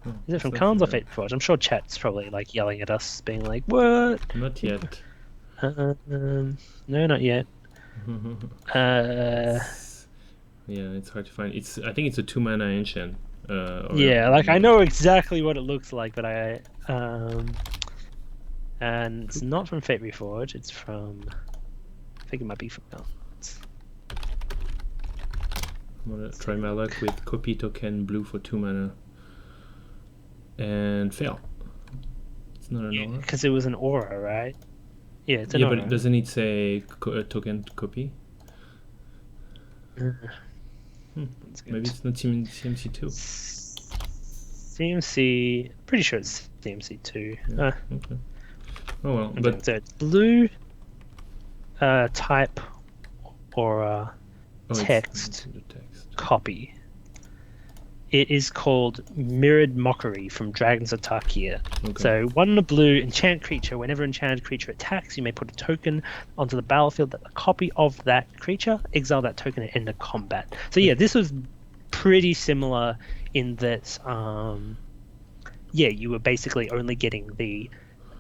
Oh,
Is it
it's
from
not
Khan's or
familiar.
Fate Reforged? I'm sure chat's probably like yelling at us, being like, "What?"
Not yet.
No, not yet. Uh,
It's yeah, it's hard to find. I think it's a 2 mana enchant.
yeah,
Or
like I
more.
know exactly what it looks like, but and it's
Cool.
not from Fate Reforged. It's from, I think it might be from Khan's.
I'm gonna try my luck with copy token blue for 2 mana and fail. It's not an
Yeah,
aura.
because it was an aura, right? Yeah, it's an
Yeah, but
aura.
doesn't it say token copy?
Uh,
Hmm.
That's
Maybe
good.
it's not CMC two.
CMC, pretty sure it's CMC two.
Yeah. Okay. Oh well,
Okay,
but
so it's blue, type aura
it's
text
in the text.
copy. It is called Mirrored Mockery from Dragons of Tarkir.
Okay.
So, one in a blue enchant creature. Whenever enchanted creature attacks, you may put a token onto the battlefield that a copy of that creature. Exile that token at end of combat. So yeah, this was pretty similar in that. Yeah, you were basically only getting the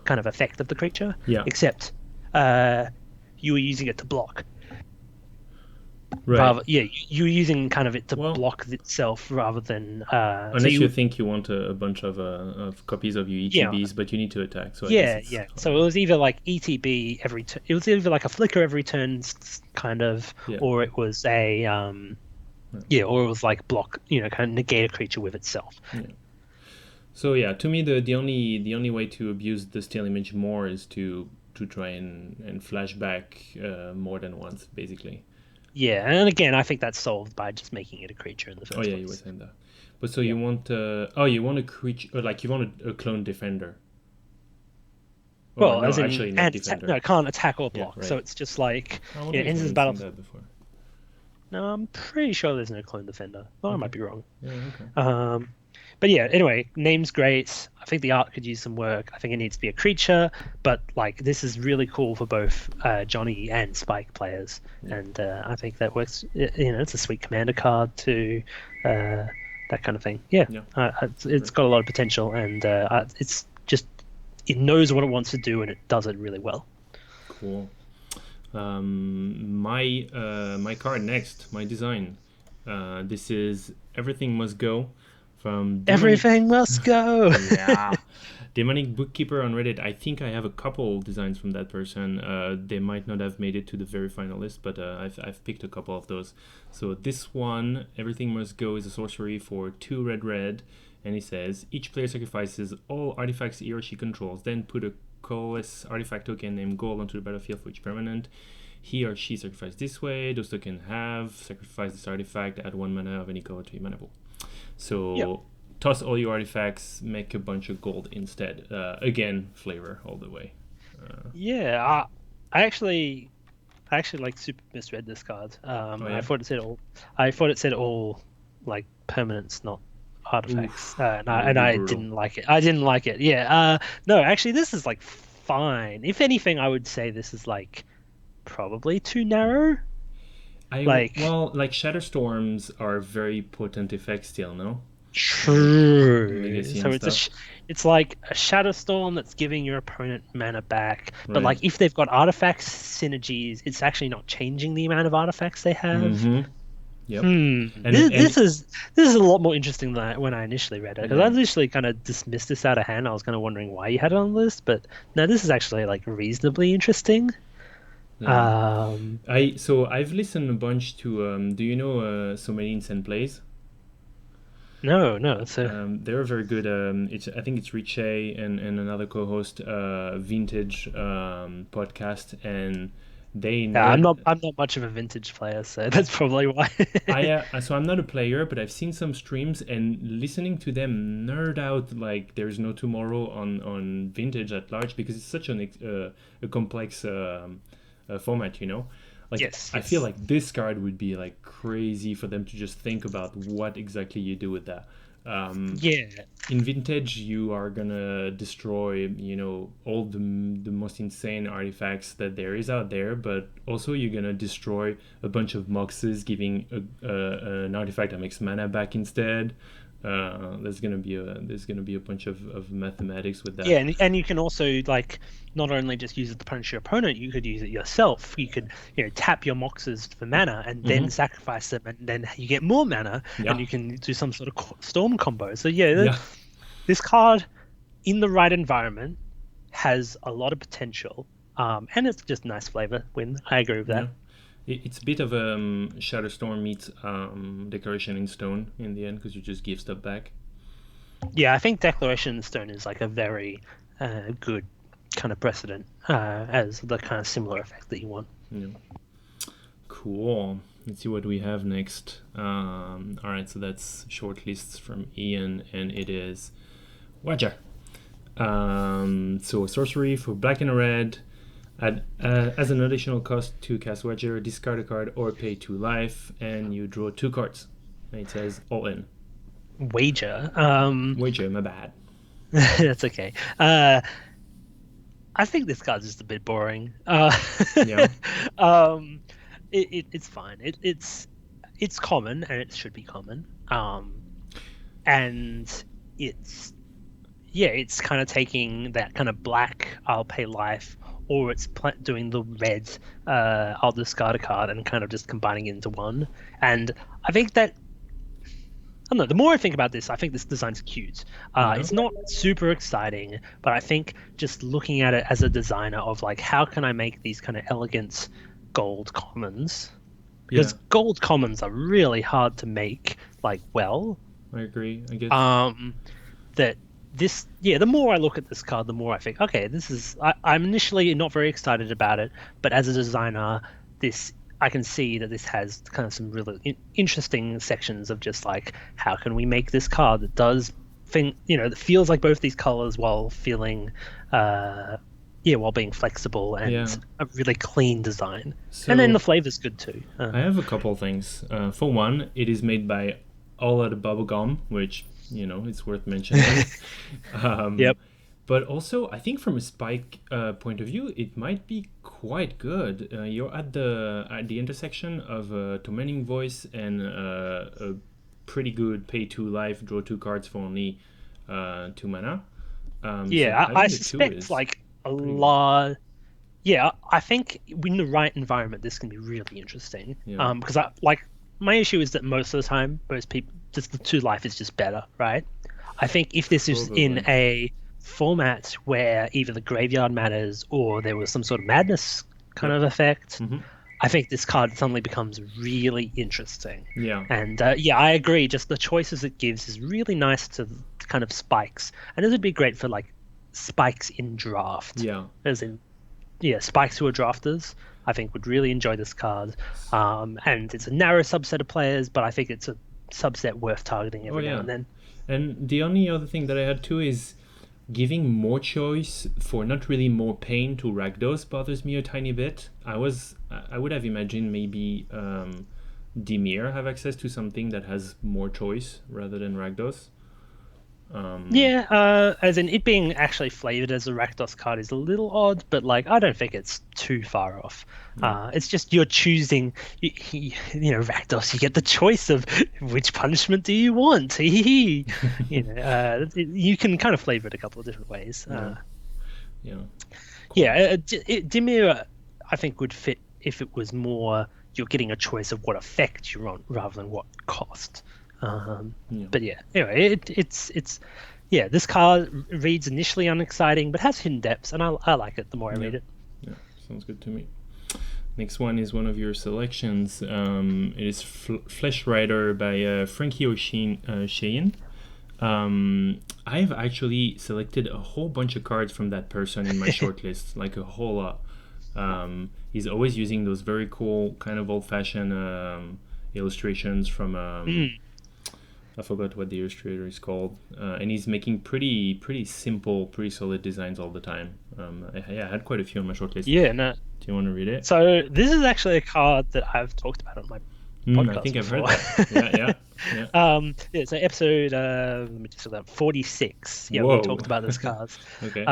kind of effect of the creature,
Yeah.
except you were using it to block.
Right.
Rather, yeah, you were using kind of it to
Well,
block itself rather than. So
unless you
you,
think you want a bunch of copies of your
yeah,
ETBs, but you need to attack, so I guess
yeah,
it's
yeah. So it
harder.
was either like ETB every turn. It was either like a flicker every turn, kind of,
Yeah.
or it was a yeah, or it was like block, kind of negate a creature with itself.
Yeah. So yeah, to me the only way to abuse the still image more is to try and flash back more than once, basically.
Yeah, and again, I think that's solved by just making it a creature in the
Oh
first
yeah, you were
place.
saying that. But so
Yeah.
you want a creature like you want a clone defender. Or
Well,
no,
as in,
actually not
and no,
defender.
it can't attack or
Yeah,
block. So
right.
it's just like,
I wonder if I
enters the
haven't seen
battle.
that before.
No, I'm pretty sure there's no clone defender. Well, I
Okay.
might be wrong.
Yeah, okay.
But yeah, anyway, name's great. I think the art could use some work. I think it needs to be a creature, but like this is really cool for both Johnny and Spike players,
Yeah.
and I think that works. It's a sweet commander card to that kind of thing. Yeah,
Yeah.
it's got a lot of potential, and it's just it knows what it wants to do, and it does it really well.
Cool. My card next, my design. This is Everything Must Go from Demonic.
Everything must go.
Yeah. Demonic Bookkeeper on Reddit. I think I have a couple designs from that person. They might not have made it to the very final list, but I've picked a couple of those. So this one, Everything Must Go, is a sorcery for 2 red red, and he says each player sacrifices all artifacts he or she controls, then put a colorless artifact token named Gold onto the battlefield for each permanent. He or she sacrificed this way. Those tokens have sacrificed this artifact. Add 1 mana of any color to your mana pool. So
Yep.
toss all your artifacts, make a bunch of gold instead. Again, flavor all the way.
Yeah, I actually like super misread this card.
Oh
I
yeah.
thought it said all. I thought it said all like permanents, not artifacts.
Oof. That would
And
be
I
brutal.
didn't like it. I didn't like it. Yeah. No, actually, this is like fine. If anything, I would say this is like probably too narrow. Like,
Well, like Shatterstorms are very potent effects still, no?
True.
Legacy
So
and stuff.
it's like a shadow storm that's giving your opponent mana back. But
Right.
like if they've got artifacts synergies, it's actually not changing the amount of artifacts they have.
Mm-hmm. Yep.
Hmm.
And
This is a lot more interesting than when I initially read it because I
yeah.
initially kind of dismissed this out of hand. I was kind of wondering why you had it on the list, but no, this is actually like reasonably interesting.
Yeah.
Um,
I've listened a bunch to do you know So Many Insane Plays?
no, no. So
They're very good. It's I think it's Riche and another co-host, Vintage podcast, and they
yeah,
nerd.
I'm not much of a vintage player, so that's probably why.
So I'm not a player, but I've seen some streams and listening to them nerd out like there's no tomorrow on Vintage at large because it's such a complex format, you know. Like
Yes,
I feel
yes.
like this card would be like crazy for them to just think about what exactly you do with that. Um,
Yeah,
in Vintage, you are gonna destroy, you know, all the most insane artifacts that there is out there, but also you're gonna destroy a bunch of moxes, giving an artifact that makes mana back instead. There's gonna be a bunch of mathematics with
yeah,
that.
and you can also like not only just use it to punish your opponent, you could use it yourself. You could, tap your moxes for mana and then
Mm-hmm.
sacrifice them, and then you get more mana, and
Yeah,
you can do some sort of storm combo. So yeah,
yeah,
this card in the right environment has a lot of potential, and it's just nice flavor. Win, I agree with
yeah.
that.
It's a bit of a Shadowstorm meets Decoration in Stone in the end because you just give stuff back.
Yeah, I think Declaration Stone is like a very good kind of precedent as the kind of similar effect that you want.
Yeah. Cool. Let's see what we have next. All right, so that's short lists from Ian, and it is Waja. So sorcery for black and red. As an additional cost to cast Wager, discard a card or pay 2 life, and you draw 2 cards. And it says all in.
Wager.
Wager, my bad.
That's okay. I think this card's just a bit boring.
Yeah.
Um, it's fine. It's common and it should be common. And it's yeah, it's kind of taking that kind of black I'll pay life, or it's doing the red I'll discard a card and kind of just combining it into one. And I think that I don't know. The more I think about this, I think this design's cute.
Yeah.
It's not super exciting, but I think just looking at it as a designer of like, how can I make these kind of elegant gold commons?
Yeah.
Because gold commons are really hard to make like well.
I agree. I get.
Um, that this, yeah, the more I look at this card, the more I think, okay, this is. I'm initially not very excited about it, but as a designer, this I can see that this has kind of some really interesting sections of just like how can we make this card that does thing, that feels like both these colors while feeling, while being flexible
Yeah.
and a really clean design. And then the
So
flavor's good too.
I have a couple things. For one, it is made by All Out Bubblegum, which it's worth mentioning. um,
Yep.
but also, I think from a Spike point of view, it might be quite good. You're at the intersection of a tormenting voice and a pretty good pay 2 life, draw 2 cards for only 2 mana. So
Yeah, I
having the two
suspect
is
like a
pretty good.
lot. Yeah, I think in the right environment, this can be really interesting.
Yeah,
Because I like my issue is that most of the time, most people just the two life is just better, right? I think if this is in
probably.
a format where either the graveyard matters or there was some sort of madness kind
Yep.
of effect,
Hmm.
I think this card suddenly becomes really interesting.
Yeah.
And yeah, I agree. Just the choices it gives is really nice to kind of spikes, and this would be great for like spikes in draft,
Yeah.
as in yeah, spikes who are drafters. I think would really enjoy this card. And it's a narrow subset of players, but I think it's a subset worth targeting
Oh
every now
yeah.
and then.
And the only other thing that I had too is giving more choice for not really more pain to Rakdos bothers me a tiny bit. I would have imagined maybe Dimir have access to something that has more choice rather than Rakdos.
Yeah, as in it being actually flavored as a Rakdos card is a little odd, but like I don't think it's too far off.
Yeah.
It's just you're choosing, Rakdos. You get the choice of which punishment do you want. You can kind of flavor it a couple of different ways.
Yeah. Yeah. Cool.
Yeah, Dimir, I think would fit if it was more you're getting a choice of what effect you want rather than what cost.
Yeah.
But yeah, anyway, it's yeah. This card reads initially unexciting, but has hidden depths, and I like it the more I
Yeah.
read it.
Yeah. Sounds good to me. Next one is one of your selections. It is Flesh Rider by Frankie O'Shane. I've actually selected a whole bunch of cards from that person in my shortlist, like a whole lot. He's always using those very cool, kind of old-fashioned illustrations from.
Mm.
I forgot what the illustrator is called, and he's making pretty simple, pretty solid designs all the time. I had quite a few on my shortlist.
Yeah, no.
Do you want to read it?
So this is actually a card that I've talked about on my podcast
I think
before.
I've heard that. Yeah.
Yeah. So episode, let me just look that up, 46. Yeah,
Whoa.
we talked about this card.
Okay.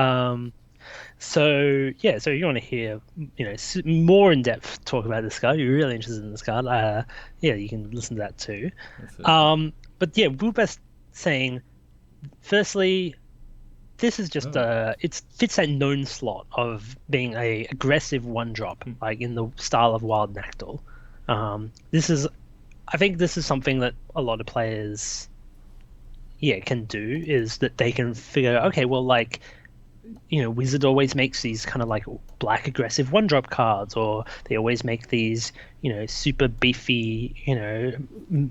So yeah, so you want to hear, more in depth talk about this card. You're really interested in this card. Yeah, you can listen to that too. But yeah, Wubest saying, firstly, this is just it fits that known slot of being a aggressive one drop, like in the style of Wild Nactal. I think this is something that a lot of players, can do, is that they can figure, okay, well, like, Wizard always makes these kind of like black aggressive one drop cards, or they always make these, super beefy,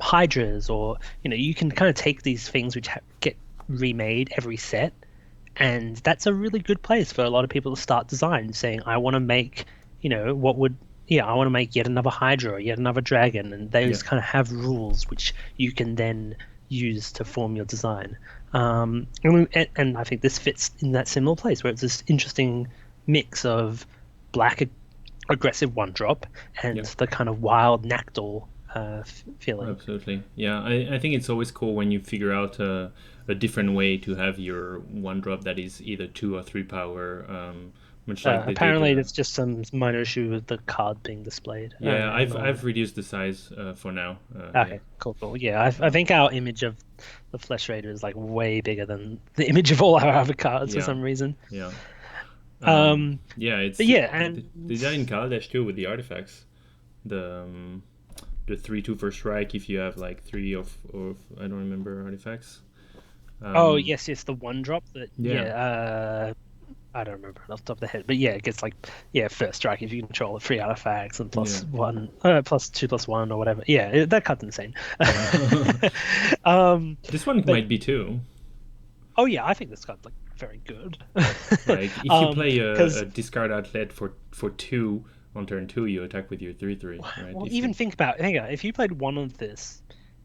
hydras, or, you can kind of take these things which get remade every set. And that's a really good place for a lot of people to start design, saying, I want to make, I want to make yet another Hydra or yet another Dragon. And those kind of have rules which you can then use to form your design. And I think this fits in that similar place where it's this interesting mix of black aggressive one drop and the kind of wild Nactal feeling.
Absolutely. Yeah, I think it's always cool when you figure out a different way to have your one drop that is either 2 or 3 power. Much like
apparently, it's just some minor issue with the card being displayed.
Yeah, I've reduced the size for now.
Okay, cool. Yeah, I think our image of the Flesh Raider is like way bigger than the image of all our other cards for some reason.
Yeah.
It's and
the design in Kaladesh too with the artifacts. The 3/2 for strike if you have like 3 of I don't remember artifacts.
Yes, the one drop that I don't remember off the top of the head, but it gets like first strike if you control 3 artifacts and plus 1, plus 2+1 or whatever. Yeah, that card's insane.
This one might be too.
Oh yeah, I think this card's like very good.
Like if you play a discard outlet for 2 on turn 2, you attack with your 3/3. Right?
Well, even think about if you played 1 of this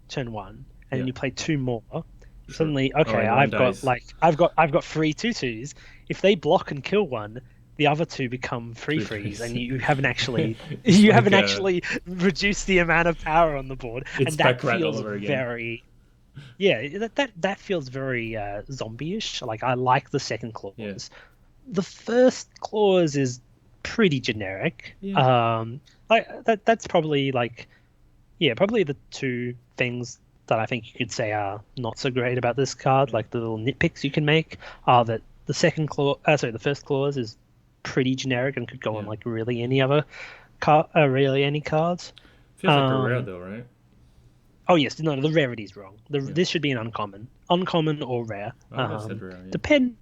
turn 1 and you play 2 more. Suddenly, okay, I've got 3 2/2s. If they block and kill one, the other 2 become 3/3s, and you haven't actually actually reduced the amount of power on the board, and that feels very that feels very zombie-ish. Like I like the second clause.
Yeah.
The first clause is pretty generic. That's probably probably the 2 things that I think you could say are not so great about this card, like the little nitpicks you can make, are that the the first clause is pretty generic and could go on like really any other really any cards.
Feels like a rare though, right?
Oh yes, no, the rarity is wrong. This should be an uncommon or rare.
Rare,
Depend.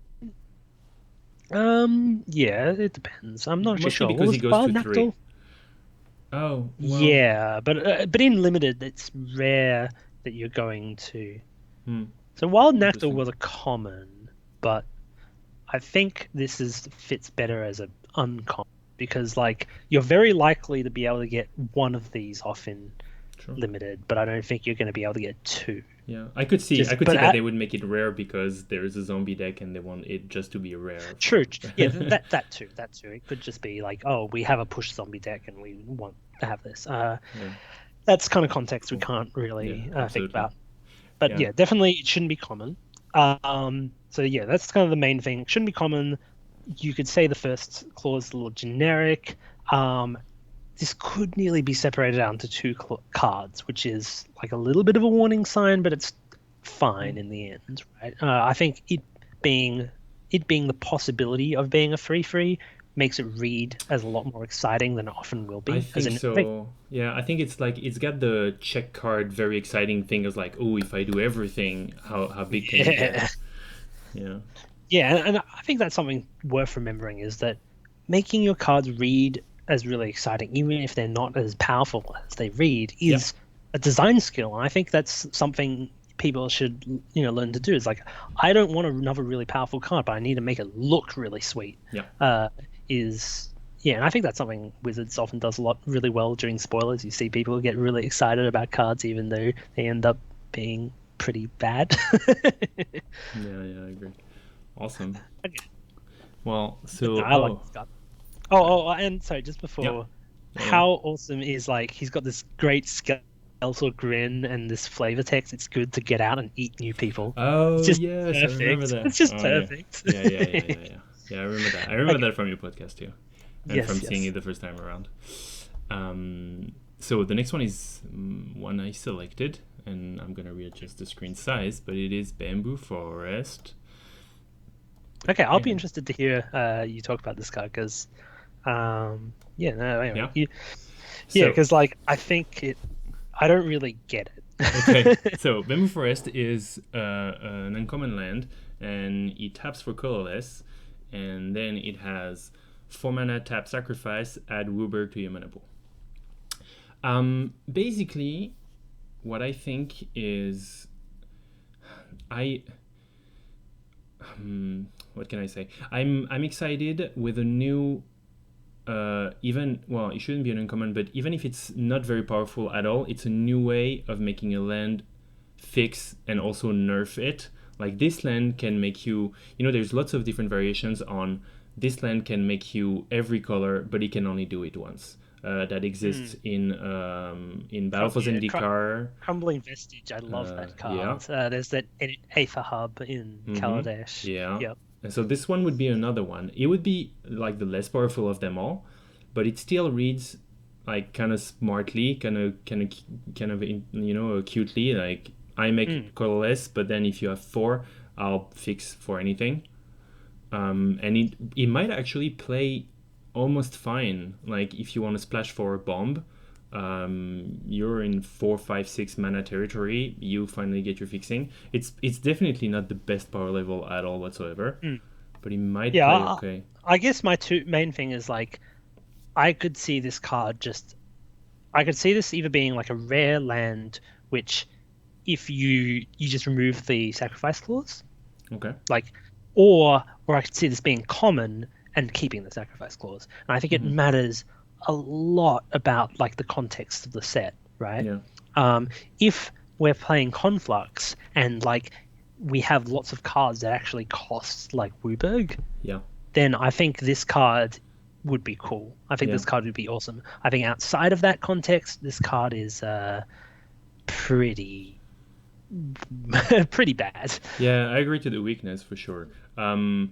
It depends. I'm not sure.
Because he goes to 3. Oh. Well.
Yeah, but in limited, it's rare that you're going to. So Wild Nactal was a common, but I think this fits better as an uncommon because like you're very likely to be able to get one of these off in limited, but I don't think you're going to be able to get 2.
Yeah, I could see that they would make it rare because there's a zombie deck and they want it just to be rare.
True. Yeah, that too. It could just be like, oh, we have a push zombie deck and we want to have this. That's kind of context we can't really think about. But definitely it shouldn't be common. So yeah, that's kind of the main thing. Shouldn't be common. You could say the first clause is a little generic. Um, this could nearly be separated out into two cards, which is like a little bit of a warning sign, but it's fine in the end, right? I think it being the possibility of being a free makes it read as a lot more exciting than it often will
I
be. As
think
in, I think,
so. Yeah, I think it's like it's got the check card very exciting thing as like, oh, if I do everything, how big can it
yeah,
get? Yeah.
yeah, and I think that's something worth remembering is that making your cards read as really exciting, even if they're not as powerful as they read,
Yep.
is a design skill. And I think that's something people should, learn to do. Is like, I don't want another really powerful card, but I need to make it look really sweet.
Yep.
Is Yeah, and I think that's something Wizards often does a lot really well during spoilers. You see people get really excited about cards, even though they end up being pretty bad.
Yeah, yeah, I agree. Awesome.
Okay.
Well,
But no,
so
I like this card. Oh, and sorry, just
yeah,
before,
yeah, yeah.
how awesome is like he's got this great skeletal grin and this flavor text. It's good to get out and eat new people. It's
Oh
just
yes, I remember
perfect.
that.
It's just
Oh yeah,
perfect.
yeah, yeah, yeah, yeah, yeah. Yeah, I remember that. I remember
Okay.
that from your podcast too, and from
Yes,
seeing
yes.
it the first time around. So the next one is one I selected, and I'm gonna readjust the screen size, but it is Bamboo Forest.
Okay, I'll be
And
interested to hear you talk about this card because, yeah, no, anyway,
yeah,
yeah,
so
because like I don't really get
okay,
it.
so Bamboo Forest is an uncommon land, and it taps for colorless, and then it has 4 mana tap sacrifice, add Wooburg to your mana pool. Basically, what I think is, I what can I say? I'm excited with a new even well, it shouldn't be an uncommon, but even if it's not very powerful at all, it's a new way of making a land fix and also nerf it. Like this land can make you, there's lots of different variations on this land can make you every color, but it can only do it once. That exists
Hmm.
in Battle for
Yeah,
Zendikar.
Crumbling Vestige. I love that
Yeah.
card. There's that Aether Hub in
Mm-hmm.
Kaladesh.
Yeah.
Yep.
And so this one would be another one. It would be like the less powerful of them all, but it still reads like kind of smartly, cutely. Like I
Mm.
make colorless, but then if you have four, I'll fix for anything. And it might actually play almost fine. Like if you want to splash for a bomb, you're in 4, 5, 6 mana territory. You finally get your fixing. It's definitely not the best power level at all whatsoever,
Mm.
but it might
Yeah,
play okay.
I guess my two main thing is like I could see this card just I could see this either being like a rare land, which if you just remove the sacrifice clause,
Okay.
like, or I could see this being common and keeping the sacrifice clause. And I think it
Mm-hmm.
matters a lot about like the context of the set, right?
Yeah.
If we're playing Conflux and like we have lots of cards that actually cost like Wooburg,
Yeah.
then I think this card would be cool. I think
Yeah.
this card would be awesome. I think outside of that context, this card is pretty pretty bad.
Yeah. I agree to the weakness for sure. Yeah.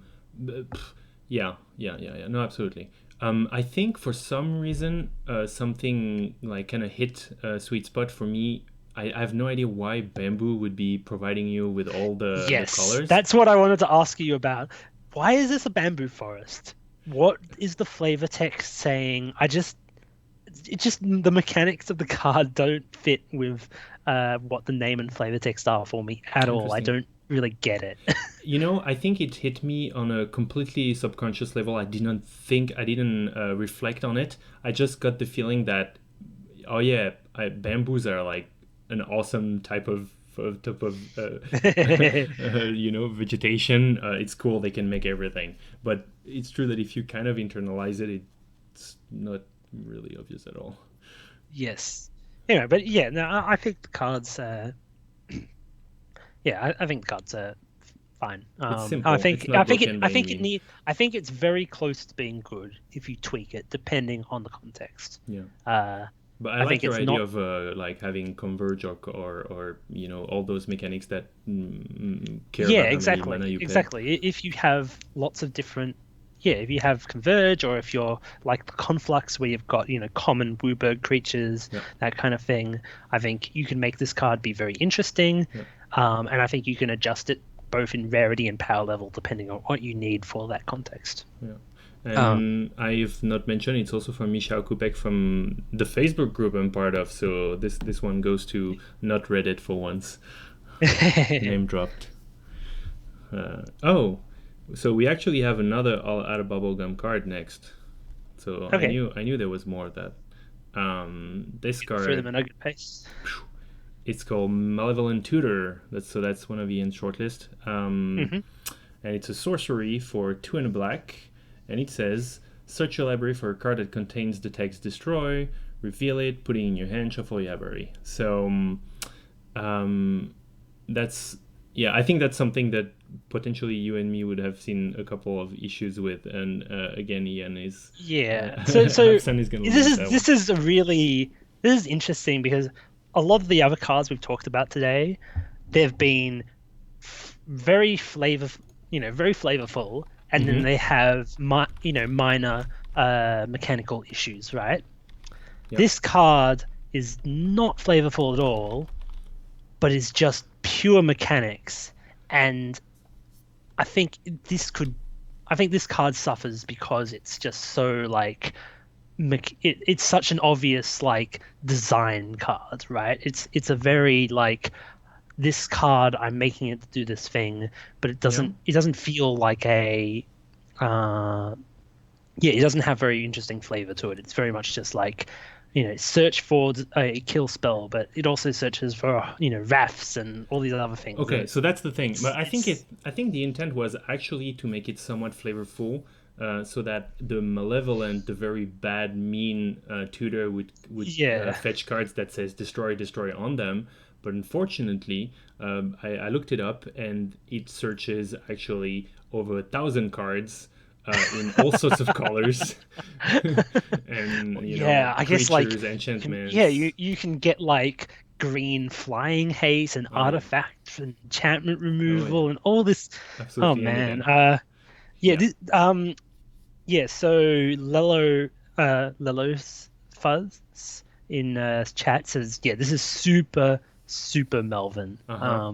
Yeah. Yeah. Yeah. No, absolutely. I think for some reason, something like kind of hit a sweet spot for me. I have no idea why bamboo would be providing you with all the
Yes,
colors.
that's what I wanted to ask you about. Why is this a bamboo forest? What is the flavor text saying? It just the mechanics of the card don't fit with what the name and flavor text are for me at all. I
Interesting.
don't really get it.
I think it hit me on a completely subconscious level. I didn't reflect on it. I just got the feeling that, oh yeah, bamboos are like an awesome type of vegetation. It's cool. They can make everything. But it's true that if you kind of internalize it, it's not really obvious at all.
Yes. Anyway, but yeah, no, I think the cards. Yeah, I think the cards are fine.
It's simple. It's not broken by
I
any
think it
means.
need I think it's very close to being good if you tweak it, depending on the context.
Yeah.
Uh,
But I
I
like
think
your
it's
idea
not.
of like having converge or all those mechanics that care
Yeah,
about how many mana
exactly.
you pay.
Exactly. If you have lots of different, yeah, if you have Converge, or if you're like the Conflux where you've got, common Wooburg creatures,
Yeah,
that kind of thing, I think you can make this card be very interesting.
yeah,
And I think you can adjust it both in rarity and power level depending on what you need for that context.
yeah.
Um,
And I've not mentioned it's also from Michał Kupek from the Facebook group I'm part of. So this one goes to not Reddit for once. Name dropped. Oh, so we actually have another all out of bubblegum card next. So
okay,
I knew there was more of that. This
through them
card,
at a good pace.
it's called Malevolent Tutor. That's one of Ian's shortlist.
Hmm.
And it's a sorcery for 2 and a black, and it says search your library for a card that contains the text destroy, reveal it, put it in your hand, shuffle your library. So um, that's yeah, I think that's something that potentially you and me would have seen a couple of issues with, and again, Ian is
Yeah. So
Hafsan is gonna
this
like
is
that one.
this is a really this is interesting because a lot of the other cards we've talked about today, they've been very very flavorful, and then
Mm-hmm.
they have minor mechanical issues, right?
Yep.
This card is not flavorful at all, but is just pure mechanics, and I think this could I think this card suffers because it's just so like it's such an obvious like design card, right? It's a very like this card I'm making it to do this thing, but
Yeah.
it doesn't feel like a uh yeah, it doesn't have very interesting flavor to it. It's very much just like search for a kill spell, but it also searches for rafts and all these other things.
Okay, so that's the thing. But
It's
I think the intent was actually to make it somewhat flavorful, so that the malevolent, the very bad, mean tutor would
yeah.
fetch cards that says destroy, destroy on them. But unfortunately, I looked it up, and it searches actually over 1,000 cards in all sorts of colors, and
Yeah, I guess like
creatures,
yeah,
enchantments.
you can get like green flying haste and
Oh yeah,
artifacts and enchantment
oh yeah,
removal and all this. Oh
absolutely
man.
anything.
Yeah,
Yeah.
yeah, so Lelo's Fuzz in chat says, yeah, this is super Melvin.
Uh huh.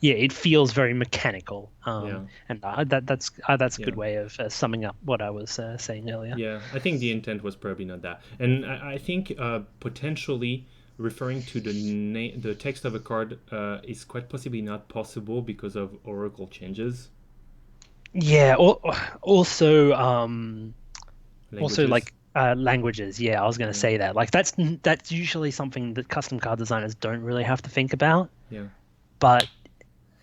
Yeah, it feels very mechanical.
Yeah.
And that's a good
Yeah.
way of summing up what I was saying earlier.
Yeah, I think the intent was probably not that, and I think potentially referring to the text of a card is quite possibly not possible because of Oracle changes,
Yeah, also
languages.
like languages. Yeah, I was going to
Yeah,
say that. Like that's usually something that custom card designers don't really have to think about.
yeah,
But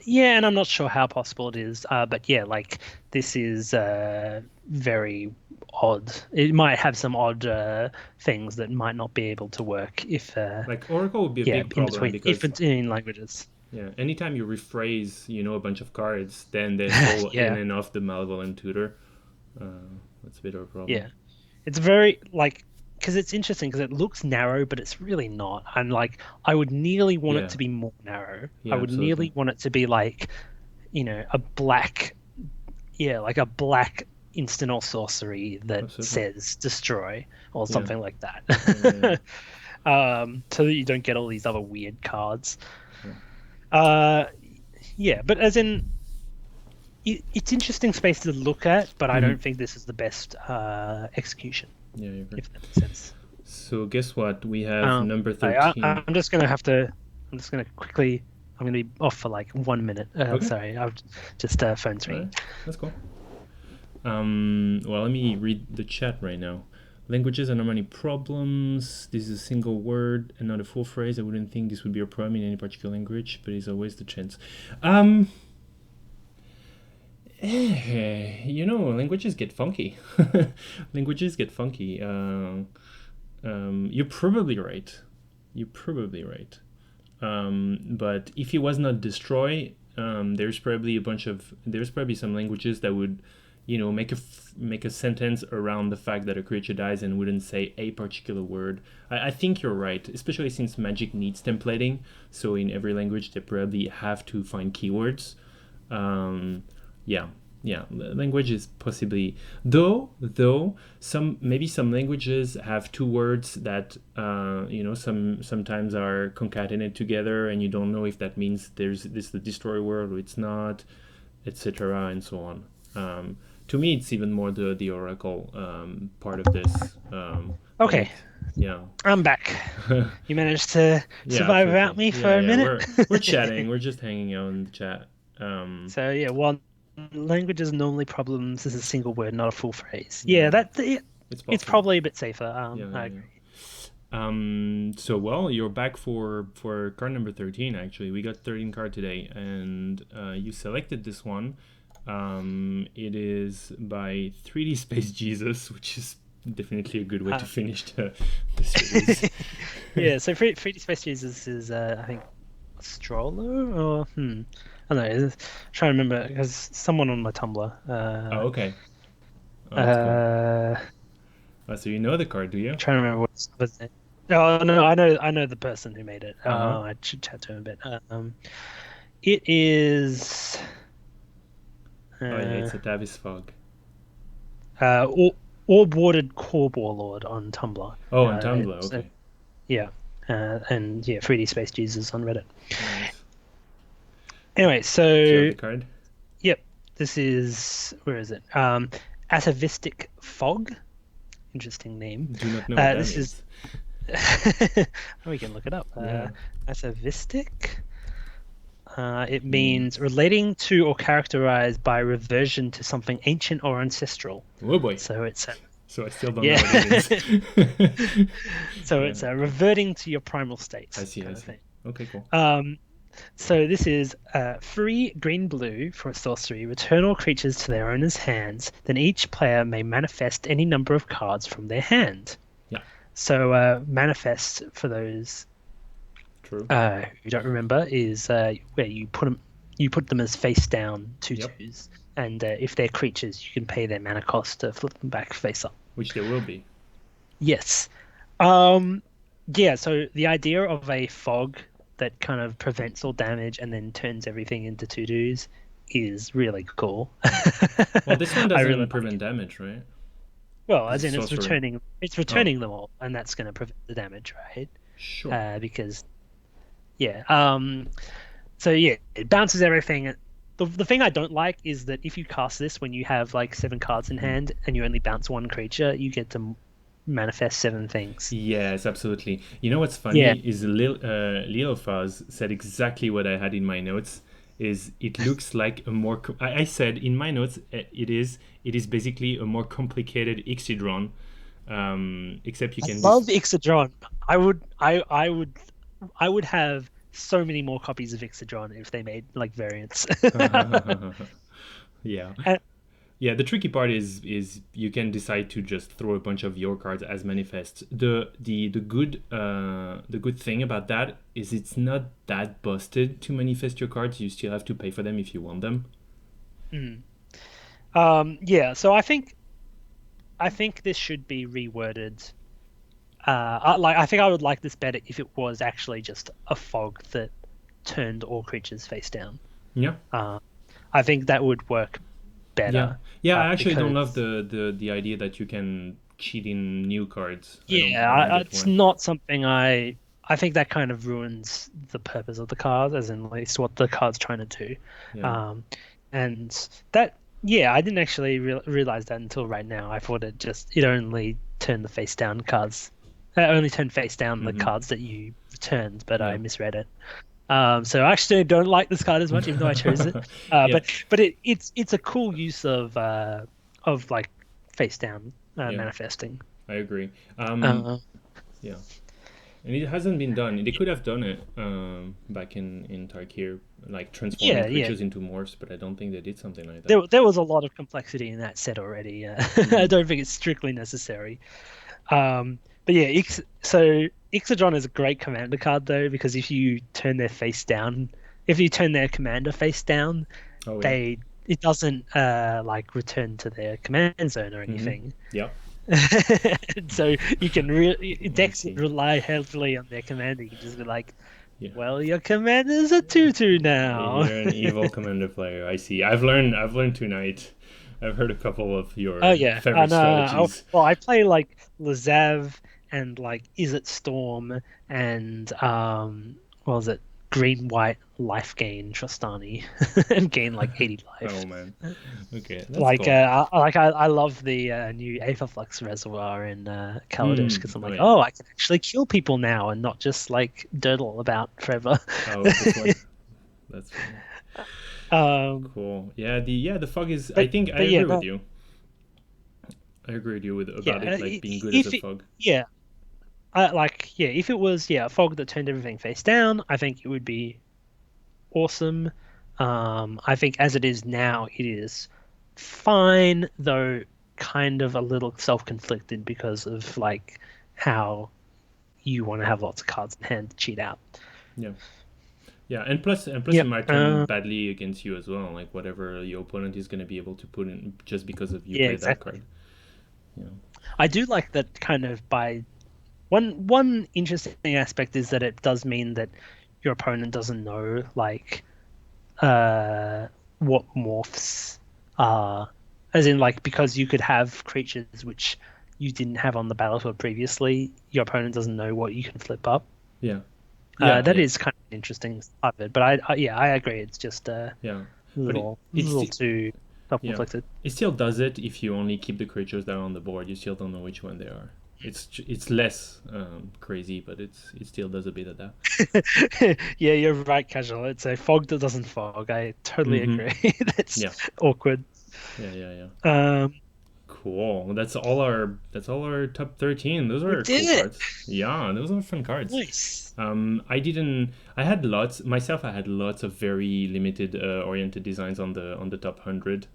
yeah, and I'm not sure how possible it is. But yeah, like this is very odd. It might have some odd things that might not be able to work if
like Oracle would be a
yeah,
big
in
problem
between if
because
between languages.
yeah, anytime you rephrase a bunch of cards, then they fall in
Yeah,
and off the malevolent tutor. Uh, that's a bit of a problem.
yeah. It's very like because it's interesting because it looks narrow, but it's really not. And like I would nearly want it
Yeah,
to be more narrow. I
yeah,
would
absolutely,
nearly want it to be like, a black, yeah, like a black instant or sorcery that
absolutely.
says destroy or
Yeah,
something like
yeah, yeah, yeah.
that. So that you don't get all these other weird cards.
Yeah.
Uh, yeah, but as in it's interesting space to look at, but I
Mm-hmm.
don't think this is the best execution,
Yeah, I agree.
if that makes sense.
So guess what? We have number
I,
13.
I'm just gonna have to. I'm just gonna quickly. I'm gonna be off for like 1 minute.
Okay.
Sorry, I've just phone's
All right.
ringing.
That's cool. Well, let me read the chat right now. Languages are not many problems. This is a single word and not a full phrase. I wouldn't think this would be a problem in any particular language, but it's always the chance. Um, languages get funky. Languages get funky. You're probably right. You're probably right. But if it was not destroy, there's probably some languages that would make a sentence around the fact that a creature dies and wouldn't say a particular word. I think you're right, especially since Magic needs templating. So in every language, they probably have to find keywords. Yeah, yeah. Language is possibly though some languages have two words that sometimes are concatenated together, and you don't know if that means there's this the destroy word or it's not, etc. and so on. To me, it's even more the oracle part of this.
Okay,
Yeah.
I'm back. You managed to
Yeah,
survive
absolutely.
without me
Yeah,
for a
yeah.
minute.
We're chatting. We're just hanging out in the chat.
So yeah, one language is normally problems is a single word, not a full phrase.
Yeah, it's
It's
possible.
probably a bit safer.
Yeah,
I
yeah,
agree.
So well, you're back for card number 13. Actually, we got 13 card today, and you selected this one. It is by 3D Space Jesus, which is definitely a good way to finish the series.
Yeah, so 3D Space Jesus is I think Stroller or I don't know. Trying to remember because someone on my Tumblr.
Oh, okay. Oh, that's cool.
Uh,
So you know the card, do you?
Trying to remember what's his name. Oh no, I know the person who made it.
Uh-huh.
I should chat to him a bit. It is.
Oh yeah, it's a Tavis Fog.
Orb-warded Corb Warlord on Tumblr.
Oh, on Tumblr, okay.
Yeah, and yeah, 3D Space Jesus on Reddit.
Nice.
Anyway,
Do you have
so
the card?
yep, this is where is it? Atavistic Fog. Interesting name.
Do not know what that
this
means.
is. We can look it up.
Yeah.
Atavistic. It means relating to or characterized by reversion to something ancient or ancestral.
Oh boy.
So it's
So I still don't know what it means.
so it's reverting to your primal state.
I see. Okay, cool.
So this is free green-blue for a sorcery. Return all creatures to their owner's hands. Then each player may manifest any number of cards from their hand.
Yeah.
So manifest, for those
True.
who don't remember, is where you put them as face down 2/2s, and if they're creatures, you can pay their mana cost to flip them back face up.
Which there will be.
Yes. Yeah. So the idea of a fog that kind of prevents all damage and then turns everything into 2/2s is really cool.
Well, this one doesn't
really
prevent damage, right?
Well, as in
sorcery.
it's returning them all, and that's going to prevent the damage, right?
Sure.
Because yeah. So yeah, it bounces everything. The thing I don't like is that if you cast this when you have like 7 cards in hand and you only bounce one creature, you get to manifest 7 things.
Yes, absolutely. You know what's funny is Leofaz said exactly what I had in my notes. Is it looks like a more I said in my notes it is basically a more complicated Ixidron, except you can
love Ixidron. I would have so many more copies of Ixidron if they made like variants.
Yeah. Yeah, the tricky part is you can decide to just throw a bunch of your cards as manifests. The good thing about that is it's not that busted to manifest your cards. You still have to pay for them if you want them.
Yeah, so I think this should be reworded. I think I would like this better if it was actually just a fog that turned all creatures face down.
Yeah.
I think that would work better.
Yeah. I actually don't love the idea that you can cheat in new cards.
It's not something I think that kind of ruins the purpose of the cards, as in at least what the card's trying to do.
Yeah.
And that I didn't actually realize that until right now. I thought it only turned the face down cards. Only turned face down the cards that you returned, but I misread it. So I actually don't like this card as much, even though I chose it. But it's a cool use of like face down manifesting.
I agree. Yeah, and it hasn't been done. They could have done it back in Tarkir, like transforming creatures into morphs, but I don't think they did something like that.
There was a lot of complexity in that set already. I don't think it's strictly necessary. But yeah, so Ixidron is a great commander card though, because if you turn their commander face down, they it doesn't like return to their command zone or
Mm-hmm.
anything.
Yep.
So you can really
I
decks
see.
rely heavily on their commander. You can just be like,
Yeah.
well, your commander's a 2/2 now.
You're an evil commander player. I see. I've learned tonight. I've heard a couple of
Oh
your
yeah,
favorite
and
strategies.
well, I play like Lazav and like Is It Storm and what was it? Green White Life Gain Trostani and gain like 80
Oh
life.
man. Okay, that's
Like
cool.
I love the new Aetherflux Reservoir in Kaladesh because I'm
Oh
like,
yeah.
oh, I can actually kill people now and not just like durdle about forever.
Oh, that's what. That's funny.
um,
Cool. Yeah, the fog is. I
but
think I
but yeah,
agree with
no,
you. I agree with you with about
yeah,
it like being good as a
if it,
fog.
yeah, like yeah, if it was a fog that turned everything face down, I think it would be awesome. I think as it is now, it is fine, though kind of a little self-conflicted because of like how you want to have lots of cards in hand to cheat out.
Yeah. Yeah, and plus it
Yep.
might turn badly against you as well. Like whatever your opponent is going to be able to put in just because of you
Yeah,
play that
exactly.
card. Yeah.
I do like that kind of by one interesting aspect is that it does mean that your opponent doesn't know like uh what morphs are, as in like because you could have creatures which you didn't have on the battlefield previously, your opponent doesn't know what you can flip up.
Yeah. Yeah.
That
Yeah.
is kind of an interesting part of it, but yeah, I agree. It's just a
Yeah. But
little too
yeah,
self-inflicted.
it still does it if you only keep the creatures that are on the board. You still don't know which one they are. It's less crazy, but it still does a bit of that.
Yeah, you're right, casual. It's a fog that doesn't fog. I totally
Mm-hmm.
agree. That's
Yeah.
awkward.
Yeah.
Um,
Cool. That's all our top 13. Those
we
are
did
cool
it.
cards. Yeah, those are fun cards.
Nice.
I didn't. I had lots myself. I had lots of very limited oriented designs on the top 100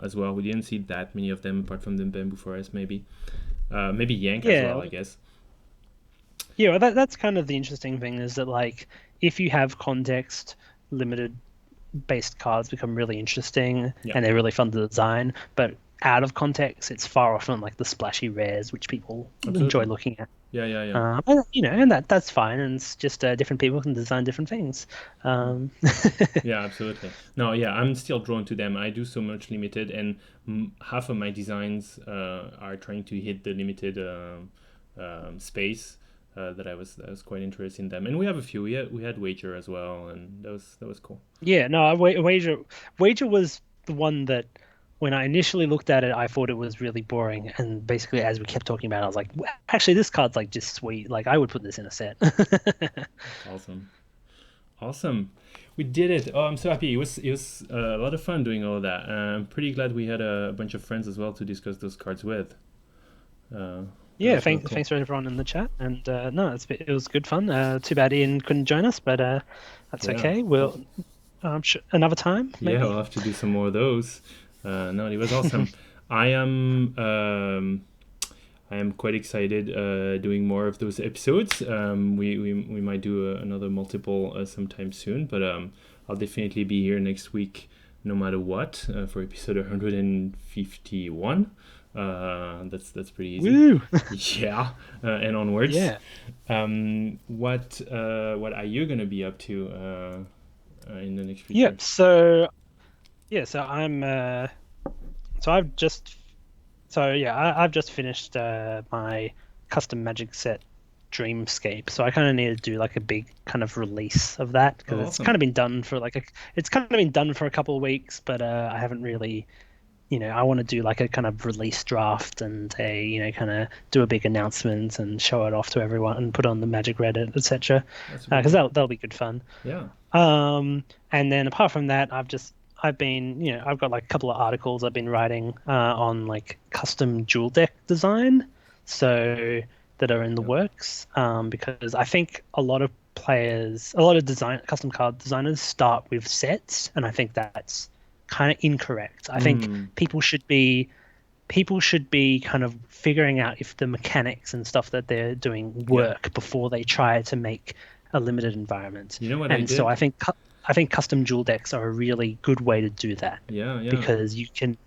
as well. We didn't see that many of them apart from the Bamboo Forest, maybe. Maybe Yank as
Yeah,
well, I guess.
yeah. Well, that's kind of the interesting thing is that like if you have context, limited based cards become really interesting
Yeah,
and they're really fun to design. But out of context, it's far often like the splashy rares which people enjoy
absolutely.
looking at.
Yeah.
And that's fine, and it's just different people can design different things. Um,
Yeah, absolutely. No, yeah, I'm still drawn to them. I do so much limited, and half of my designs are trying to hit the limited space. That I was quite interested in them, and we have a few. We had Wager as well, and that was cool.
yeah, no, Wager was the one that when I initially looked at it, I thought it was really boring, and basically as we kept talking about it, I was like, actually, this card's like just sweet. Like I would put this in a set.
Awesome, awesome. We did it. Oh, I'm so happy. It was a lot of fun doing all that. I'm pretty glad we had a bunch of friends as well to discuss those cards with. Uh, that
Yeah,
was real cool.
thanks for everyone in the chat, and no, it was good fun. Too bad Ian couldn't join us, but that's
Yeah.
okay. We'll another time
Yeah,
maybe.
we'll have to do some more of those. No, it was awesome. I am I am quite excited doing more of those episodes. We might do another multiple sometime soon, but I'll definitely be here next week, no matter what, for episode 151. That's pretty easy.
Woo!
Yeah, and onwards.
Yeah.
What are you gonna be up to in the next future?
Yep. So yeah, so I'm so I've just so yeah, I've just finished my custom Magic set Dreamscape. So I kind of need to do like a big kind of release of that
Oh,
because it's
awesome.
kind of been done for it's kind of been done for a couple of weeks, but I haven't really, I want to do like a kind of release draft and a, kind of do a big announcement and show it off to everyone and put on the Magic Reddit, etc.
That's super
Because
cool.
that'll be good fun.
Yeah.
And then apart from that, I've been, I've got like a couple of articles I've been writing on like custom dual deck design, so that are in the
Yeah.
works. Because I think a lot of custom card designers start with sets, and I think that's kind of incorrect. I think
Mm.
people should be kind of figuring out if the mechanics and stuff that they're doing
Yeah.
work before they try to make a limited environment.
You know what I
And so I
did?
think I think custom dual decks are a really good way to do that
Yeah, yeah.
because you can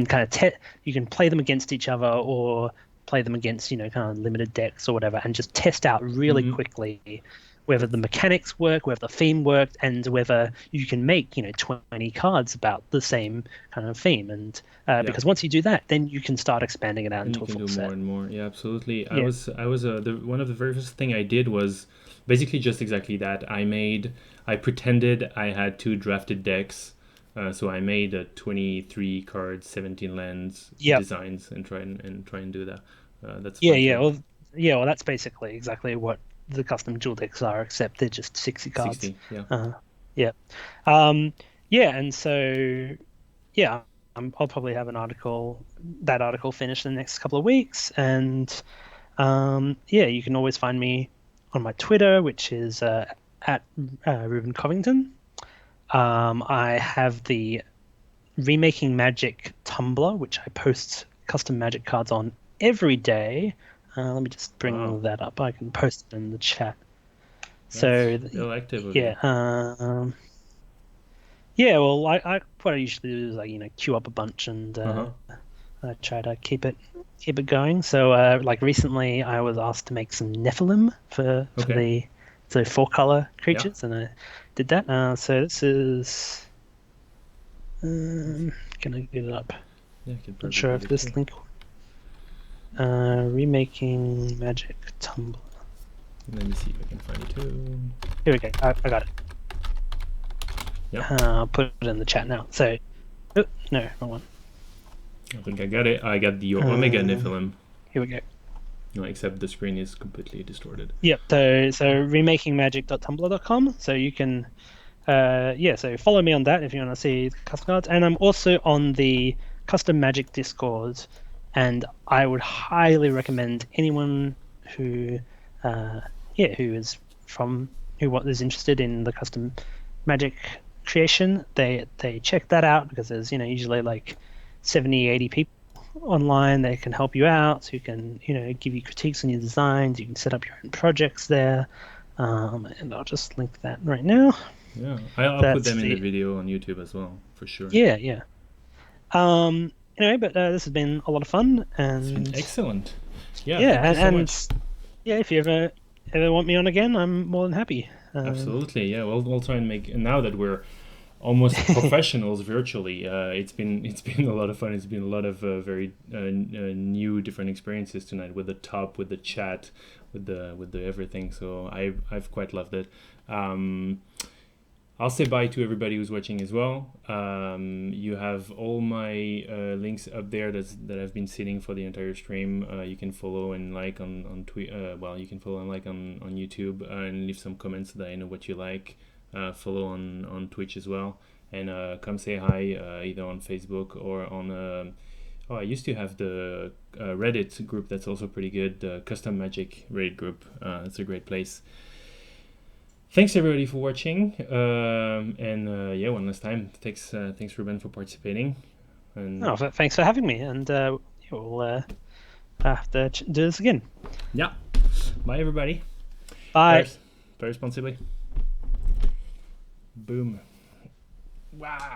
kind of you can play them against each other or play them against kind of limited decks or whatever, and just test out really
Mm-hmm.
quickly whether the mechanics work, whether the theme worked, and whether you can make 20 cards about the same kind of theme. And
Yeah.
because once you do that, then you can start expanding it out
And you
into a
can
full
do more
set.
and more. Yeah, absolutely.
Yeah.
I was the one of the very first thing I did was basically just exactly that. I pretended I had two drafted decks. So I made a 23 cards, 17 lands
Yep.
designs and try and do that. That's
Yeah,
fun
yeah.
too.
Well, yeah, well, that's basically exactly what the custom dual decks are, except they're just 60 cards.
60. Yeah.
Uh, yeah. Um, yeah, and so yeah, I'll probably have that article finished in the next couple of weeks, and yeah, you can always find me on my Twitter, which is at Ruben Covington. I have the Remaking Magic Tumblr, which I post custom Magic cards on every day. Let me just
Wow.
bring that up. I can post it in the chat.
That's
So
real active of you.
yeah, yeah. Well, what I usually do is queue up a bunch and
Uh-huh.
I try to keep it going. So like recently, I was asked to make some Nephilim for
Okay.
the four color
Yeah.
creatures, and I did that. So this is gonna get it up.
Yeah, I can
Not
probably
sure
read
if
it too.
this link. Remaking Magic Tumblr.
Let me see if I can find it too.
Here we go. I got it.
Yeah.
I'll put it in the chat now. So, oh, no, wrong one.
I think I got it. I got the Omega Nephilim.
Here we go.
No, except the screen is completely distorted.
Yep. So remakingmagic.tumblr.com. So you can, yeah. So follow me on that if you want to see the custom cards. And I'm also on the Custom Magic Discord, and I would highly recommend anyone who, yeah, who is interested in the custom magic creation. They check that out because there's usually like 70-80 people online. They can help you out, so you can give you critiques on your designs. You can set up your own projects there, and I'll just link that right now.
Yeah, I'll put
That's
them in the video on YouTube as well, for sure.
yeah. Anyway, but this has been a lot of fun,
It's been
and
excellent. Yeah,
yeah,
thank you so much.
yeah, if you ever want me on again, I'm more than happy.
Absolutely, yeah. We'll try and make, and now that we're almost professionals virtually, it's been a lot of fun. It's been a lot of very new, different experiences tonight with the top, with the chat, with the everything. So I've quite loved it. I'll say bye to everybody who's watching as well. You have all my links up there that have been sitting for the entire stream. You can follow and like on tweet. Well, you can follow and like on YouTube and leave some comments so that I know what you like. Follow on Twitch as well, and come say hi either on Facebook or on. I used to have the Reddit group that's also pretty good. The Custom Magic Reddit group. It's a great place. Thanks everybody for watching, and yeah, one last time, thanks Ruben for participating. And
thanks for having me, and we'll have to do this again.
yeah, bye everybody.
Bye.
Play responsibly. Boom. Wow.